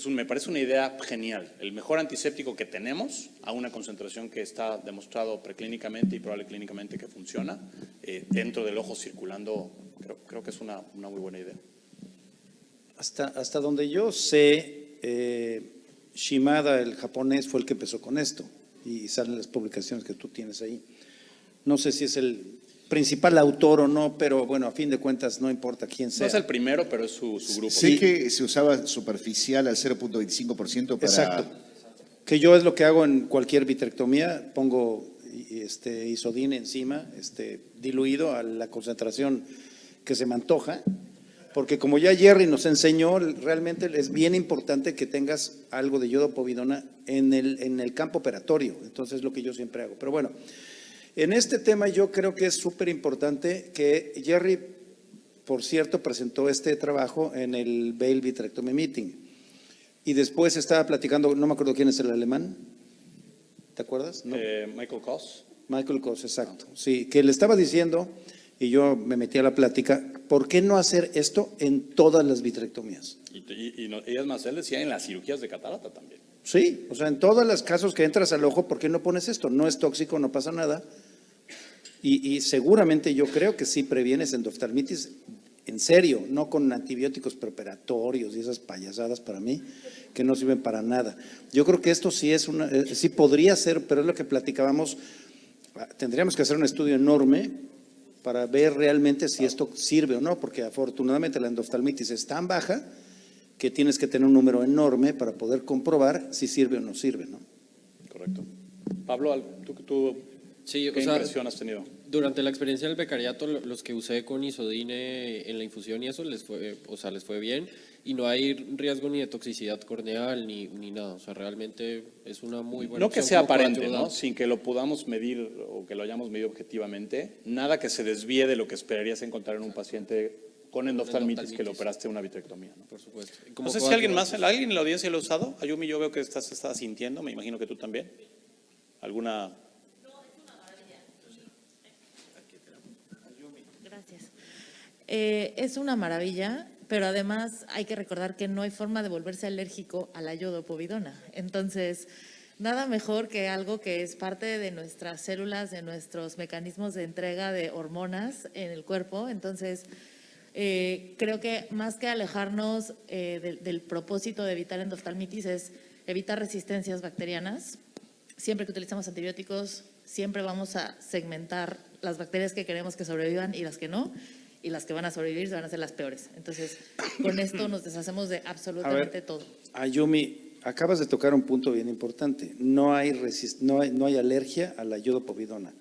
me parece una idea genial. El mejor antiséptico que tenemos a una concentración que está demostrado preclínicamente y probable clínicamente que funciona, dentro del ojo circulando, creo que es una muy buena idea. Hasta donde yo sé, Shimada, el japonés, fue el que empezó con esto. Y salen las publicaciones que tú tienes ahí. No sé si es el principal autor o no, pero bueno, a fin de cuentas no importa quién sea. No es el primero, pero es su grupo. Sé que se usaba superficial al 0.25% para... Exacto. Que yo es lo que hago en cualquier vitrectomía, pongo isodine encima, diluido a la concentración que se me antoja, porque como ya Jerry nos enseñó, realmente es bien importante que tengas algo de iodopovidona en el campo operatorio, entonces es lo que yo siempre hago. Pero bueno, en este tema yo creo que es súper importante que Jerry, por cierto, presentó este trabajo en el Vail Vitrectomy Meeting. Y después estaba platicando, no me acuerdo quién es el alemán, ¿te acuerdas? ¿No? Michael Koss. Michael Koss, exacto. Sí, que le estaba diciendo, y yo me metí a la plática, ¿por qué no hacer esto en todas las vitrectomías? Y es más, él decía en las cirugías de catarata también. Sí, o sea, en todos los casos que entras al ojo, ¿por qué no pones esto? No es tóxico, no pasa nada. Y seguramente yo creo que sí previenes endoftalmitis en serio, no con antibióticos preparatorios y esas payasadas para mí que no sirven para nada. Yo creo que esto sí sí podría ser, pero es lo que platicábamos. Tendríamos que hacer un estudio enorme para ver realmente si esto sirve o no, porque afortunadamente la endoftalmitis es tan baja que tienes que tener un número enorme para poder comprobar si sirve o no sirve, ¿no? Correcto. Pablo, tú Sí, ¿Qué impresión has tenido? Durante la experiencia del becariato, los que usé con isodine en la infusión y eso les fue bien y no hay riesgo ni de toxicidad corneal ni nada. O sea, realmente es una muy buena No que opción sea como para aparente, ayudar. ¿no? Sin que lo podamos medir o que lo hayamos medido objetivamente, nada que se desvíe de lo que esperarías encontrar en un paciente con endoftalmitis que le operaste una vitrectomía, ¿no? Por supuesto. Y No como sé si alguien coadyuvante. más, alguien en la audiencia lo ha usado. Ayumi, yo veo que estás sintiendo, me imagino que tú también. ¿Alguna? Gracias. Es una maravilla, pero además hay que recordar que no hay forma de volverse alérgico a la iodopovidona. Entonces, nada mejor que algo que es parte de nuestras células, de nuestros mecanismos de entrega de hormonas en el cuerpo. Entonces, creo que más que alejarnos del propósito de evitar endoftalmitis es evitar resistencias bacterianas. Siempre que utilizamos antibióticos, siempre vamos a segmentar las bacterias que queremos que sobrevivan y las que no, y las que van a sobrevivir van a ser las peores. Entonces, con esto nos deshacemos de absolutamente todo. Ayumi, acabas de tocar un punto bien importante. No hay alergia a la iodopovidona.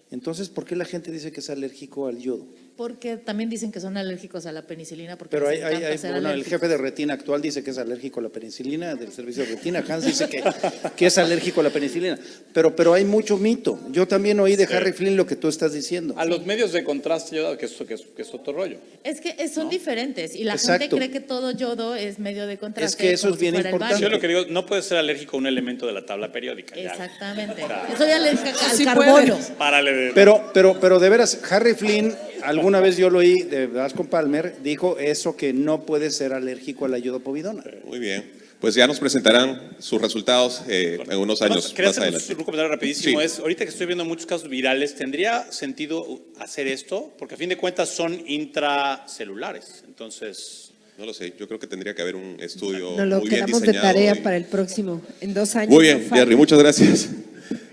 Entonces, ¿por qué la gente dice que es alérgico al yodo? Porque también dicen que son alérgicos a la penicilina. Porque Pero les encanta ser el alérgicos. jefe de retina actual dice que es alérgico a la penicilina, del servicio de retina. Hans dice que es alérgico a la penicilina. Pero hay mucho mito. Yo también oí de Harry Flynn lo que tú estás diciendo. A los medios de contraste, que es otro rollo. Es que son diferentes y la Exacto. gente cree que todo yodo es medio de contraste. Es que eso como es si bien fuera el importante. Yo baño. lo que digo, no puedes ser alérgico a un elemento de la tabla periódica. ya. Exactamente. Soy alérgica al Sí carbono. puedes. Párale de… Pero de veras, Harry Flynn, alguna vez yo lo oí de Vasco Palmer, dijo eso, que no puede ser alérgico a la iodopovidona. Muy bien. Pues ya nos presentarán sus resultados en unos años Quería más hacer adelante. un comentario rapidísimo. Sí. Ahorita que estoy viendo muchos casos virales, ¿tendría sentido hacer esto? Porque a fin de cuentas son intracelulares. Entonces… No lo sé, yo creo que tendría que haber un estudio Nos lo muy bien quedamos de diseñado. tarea y- para el próximo, en 2 años. Muy bien, no falla. Jerry, muchas gracias.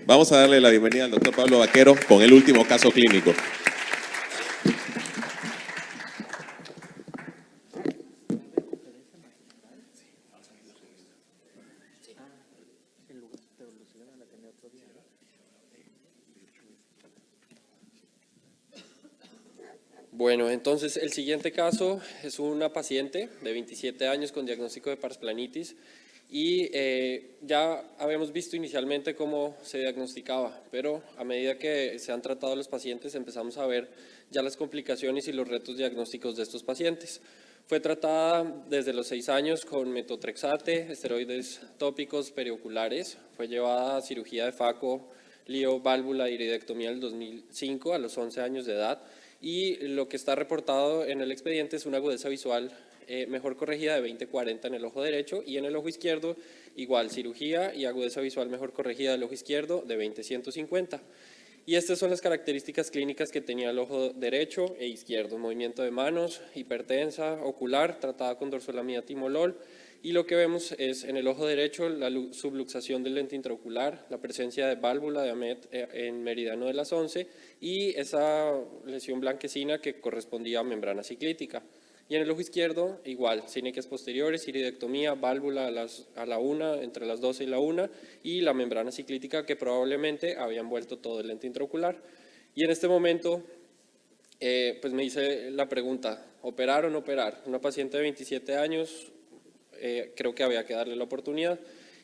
Vamos a darle la bienvenida al doctor Pablo Vaquero con el último caso clínico. Bueno, entonces el siguiente caso es una paciente de 27 años con diagnóstico de parsplanitis y ya habíamos visto inicialmente cómo se diagnosticaba, pero a medida que se han tratado los pacientes empezamos a ver ya las complicaciones y los retos diagnósticos de estos pacientes. Fue tratada desde los 6 años con metotrexate, esteroides tópicos perioculares, fue llevada a cirugía de faco, lío, válvula y iridectomía en el 2005 a los 11 años de edad. Y lo que está reportado en el expediente es una agudeza visual mejor corregida de 20/40 en el ojo derecho y en el ojo izquierdo igual cirugía y agudeza visual mejor corregida del ojo izquierdo de 20/150. Y estas son las características clínicas que tenía el ojo derecho e izquierdo: movimiento de manos, hipertensa, ocular, tratada con dorsolamida timolol. Y lo que vemos es en el ojo derecho la subluxación del lente intraocular, la presencia de válvula de Amet en meridiano de las 11 y esa lesión blanquecina que correspondía a membrana ciclítica. Y en el ojo izquierdo igual, sínequias posteriores, iridectomía, válvula a la 1, entre las 12 y la 1 y la membrana ciclítica que probablemente había envuelto todo el lente intraocular. Y en este momento pues me hice la pregunta, ¿operar o no operar? Una paciente de 27 años, creo que había que darle la oportunidad.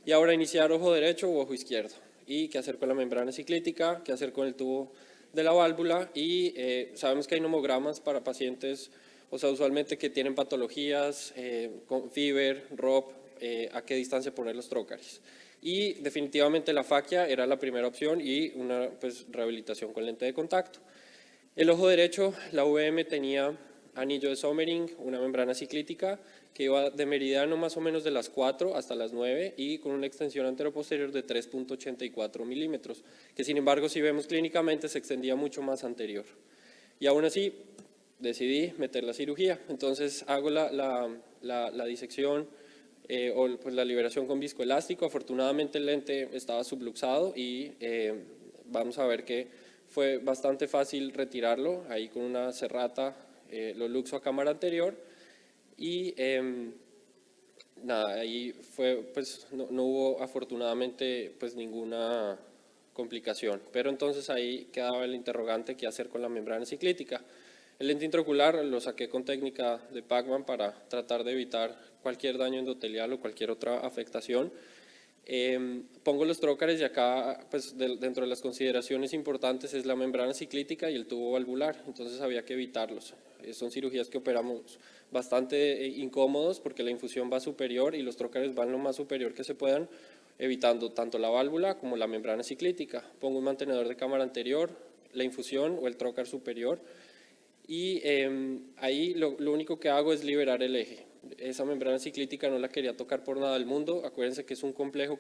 Y ahora iniciar ojo derecho u ojo izquierdo. Y qué hacer con la membrana ciclítica, qué hacer con el tubo de la válvula. Y sabemos que hay nomogramas para pacientes, o sea, usualmente que tienen patologías, con FIBER, ROP, a qué distancia poner los trócares. Y definitivamente la faquia era la primera opción y una rehabilitación con lente de contacto. El ojo derecho, la VM tenía anillo de Sommering, una membrana ciclítica que iba de meridiano más o menos de las 4 hasta las 9 y con una extensión anteroposterior de 3.84 milímetros, que sin embargo si vemos clínicamente se extendía mucho más anterior. Y aún así decidí meter la cirugía, entonces hago la disección o la liberación con viscoelástico. Afortunadamente el lente estaba subluxado y vamos a ver que fue bastante fácil retirarlo, ahí con una serrata lo luxo a cámara anterior y nada, ahí fue, no hubo afortunadamente ninguna complicación. Pero entonces ahí quedaba el interrogante, ¿qué hacer con la membrana ciclítica? El lente intraocular lo saqué con técnica de Pacman para tratar de evitar cualquier daño endotelial o cualquier otra afectación. Pongo los trócares y acá, pues dentro de las consideraciones importantes es la membrana ciclítica y el tubo valvular, entonces había que evitarlos. Son cirugías que operamos bastante incómodos porque la infusión va superior y los trócares van lo más superior que se puedan, evitando tanto la válvula como la membrana ciclítica. Pongo un mantenedor de cámara anterior, la infusión o el trócar superior y ahí lo único que hago es liberar el eje. Esa membrana ciclítica no la quería tocar por nada del mundo. Acuérdense que es un complejo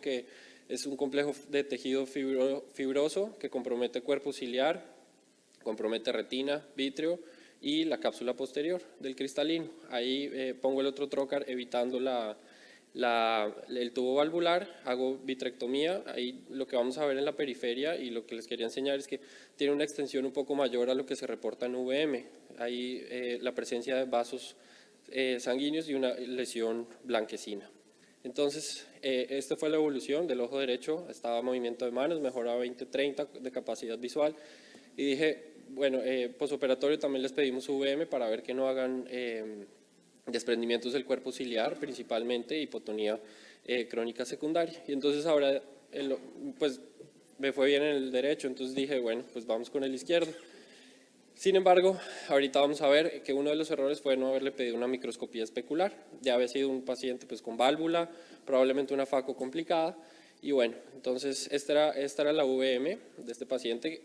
de tejido fibroso que compromete cuerpo ciliar, compromete retina, vítreo y la cápsula posterior del cristalino. Ahí pongo el otro trócar evitando el tubo valvular, hago vitrectomía. Ahí lo que vamos a ver en la periferia y lo que les quería enseñar es que tiene una extensión un poco mayor a lo que se reporta en VM. Ahí la presencia de vasos sanguíneos y una lesión blanquecina. Entonces, esta fue la evolución del ojo derecho, estaba movimiento de manos, mejoraba 20-30 de capacidad visual y dije, bueno, posoperatorio también les pedimos VM para ver que no hagan desprendimientos del cuerpo ciliar, principalmente hipotonía crónica secundaria. Y entonces ahora, pues me fue bien en el derecho, entonces dije, bueno, pues vamos con el izquierdo. Sin embargo, ahorita vamos a ver que uno de los errores fue no haberle pedido una microscopía especular. Ya había sido un paciente pues, con válvula, probablemente una faco complicada. Y bueno, entonces esta era la VM de este paciente.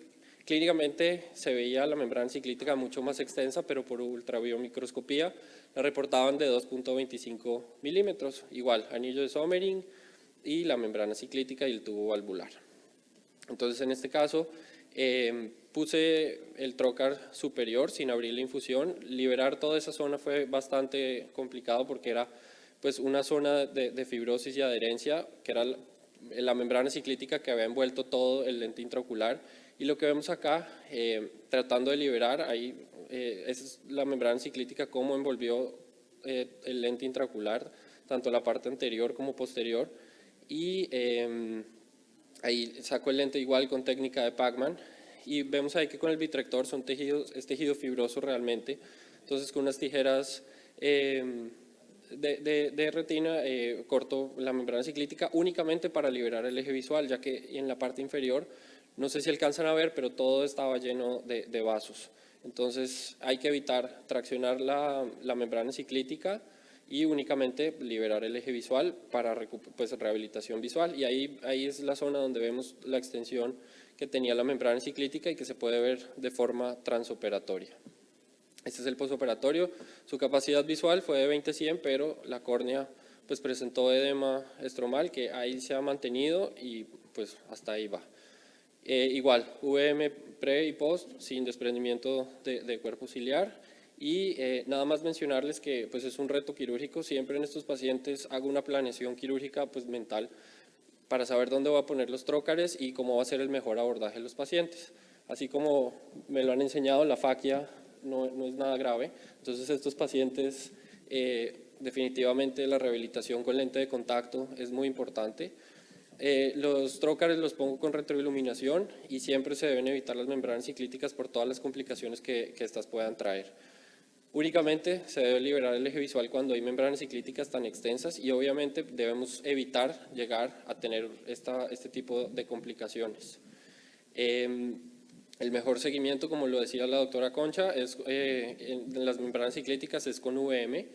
Clínicamente se veía la membrana ciclítica mucho más extensa, pero por ultrabiomicroscopía la reportaban de 2.25 milímetros. Igual, anillo de Sommering y la membrana ciclítica y el tubo valvular. Entonces, en este caso, puse el trócar superior sin abrir la infusión. Liberar toda esa zona fue bastante complicado porque era pues, una zona de fibrosis y adherencia, que era la membrana ciclítica que había envuelto todo el lente intraocular. Y lo que vemos acá, tratando de liberar, ahí esa es la membrana ciclítica, cómo envolvió el lente intraocular, tanto la parte anterior como posterior. Y ahí saco el lente igual con técnica de Pacman. Y vemos ahí que con el vitrector es tejido fibroso realmente. Entonces con unas tijeras de retina corto la membrana ciclítica únicamente para liberar el eje visual, ya que en la parte inferior, no sé si alcanzan a ver, pero todo estaba lleno de vasos. Entonces hay que evitar traccionar la membrana ciclítica y únicamente liberar el eje visual para pues, rehabilitación visual. Y ahí es la zona donde vemos la extensión que tenía la membrana ciclítica y que se puede ver de forma transoperatoria. Este es el posoperatorio. Su capacidad visual fue de 20-100, pero la córnea pues, presentó edema estromal que ahí se ha mantenido y pues hasta ahí va. Igual, VM pre y post sin desprendimiento de cuerpo ciliar. Y nada más mencionarles que pues, es un reto quirúrgico. Siempre en estos pacientes hago una planeación quirúrgica pues, mental para saber dónde voy a poner los trócares y cómo va a ser el mejor abordaje de los pacientes. Así como me lo han enseñado, la faquia no es nada grave. Entonces estos pacientes, definitivamente la rehabilitación con lente de contacto es muy importante. Los trócares los pongo con retroiluminación y siempre se deben evitar las membranas ciclíticas por todas las complicaciones que estas puedan traer. Únicamente se debe liberar el eje visual cuando hay membranas ciclíticas tan extensas y obviamente debemos evitar llegar a tener este tipo de complicaciones. El mejor seguimiento, como lo decía la doctora Concha, en las membranas ciclíticas es con VM.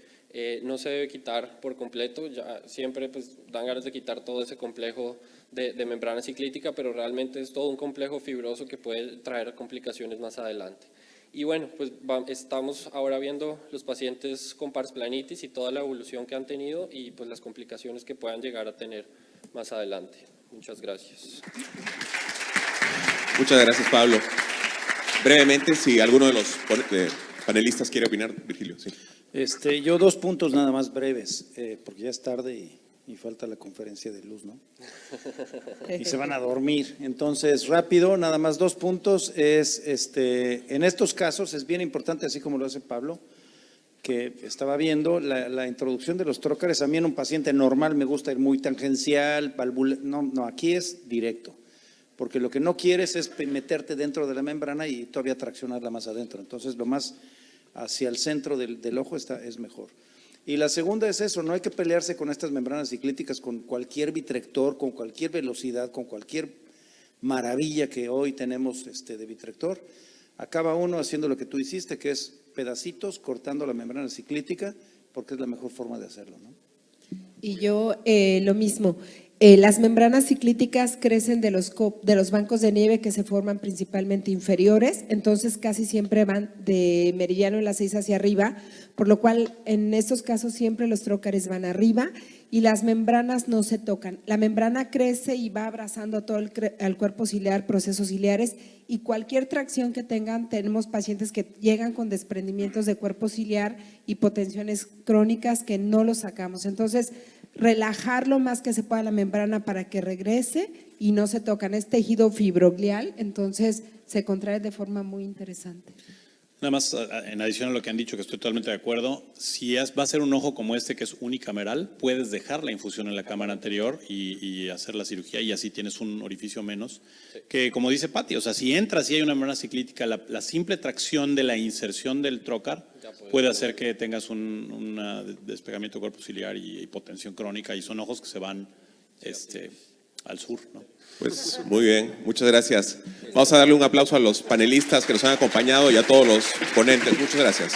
No se debe quitar por completo, ya siempre pues, dan ganas de quitar todo ese complejo de membrana ciclítica, pero realmente es todo un complejo fibroso que puede traer complicaciones más adelante. Y bueno, pues estamos ahora viendo los pacientes con pars planitis y toda la evolución que han tenido y pues las complicaciones que puedan llegar a tener más adelante. Muchas gracias. Muchas gracias, Pablo. Brevemente, si alguno de los panelistas quiere opinar, Virgilio. Sí. Yo 2 puntos nada más breves, porque ya es tarde y falta la conferencia de luz, ¿no? Y se van a dormir. Entonces, rápido, nada más 2 puntos. En estos casos es bien importante, así como lo hace Pablo, que estaba viendo la introducción de los trócares. A mí en un paciente normal me gusta ir muy tangencial, valvular. No, aquí es directo. porque lo que no quieres es meterte dentro de la membrana y todavía traccionarla más adentro. Entonces, lo más hacia el centro del ojo es mejor. Y la segunda es eso, no hay que pelearse con estas membranas ciclíticas, con cualquier vitrector, con cualquier velocidad, con cualquier maravilla que hoy tenemos de vitrector. Acaba uno haciendo lo que tú hiciste, que es pedacitos, cortando la membrana ciclítica, porque es la mejor forma de hacerlo, ¿no? Y yo lo mismo. Las membranas ciclíticas crecen de los bancos de nieve que se forman principalmente inferiores, entonces casi siempre van de meridiano en las 6 hacia arriba, por lo cual en estos casos siempre los trócares van arriba y las membranas no se tocan. La membrana crece y va abrazando todo al cuerpo ciliar, procesos ciliares, y cualquier tracción que tengan, tenemos pacientes que llegan con desprendimientos de cuerpo ciliar, hipotensiones crónicas que no los sacamos. Entonces, relajar lo más que se pueda la membrana para que regrese y no se tocan. Es tejido fibroglial, entonces se contrae de forma muy interesante. Nada más, en adición a lo que han dicho, que estoy totalmente de acuerdo, si va a ser un ojo como este que es unicameral, puedes dejar la infusión en la cámara anterior y hacer la cirugía y así tienes un orificio menos. Que como dice Pati, o sea, si entras y hay una membrana ciclítica, la simple tracción de la inserción del trócar puede hacer que tengas un despegamiento de cuerpo ciliar y hipotensión crónica, y son ojos que se van al sur, ¿no? Pues muy bien, muchas gracias. Vamos a darle un aplauso a los panelistas que nos han acompañado y a todos los ponentes. Muchas gracias.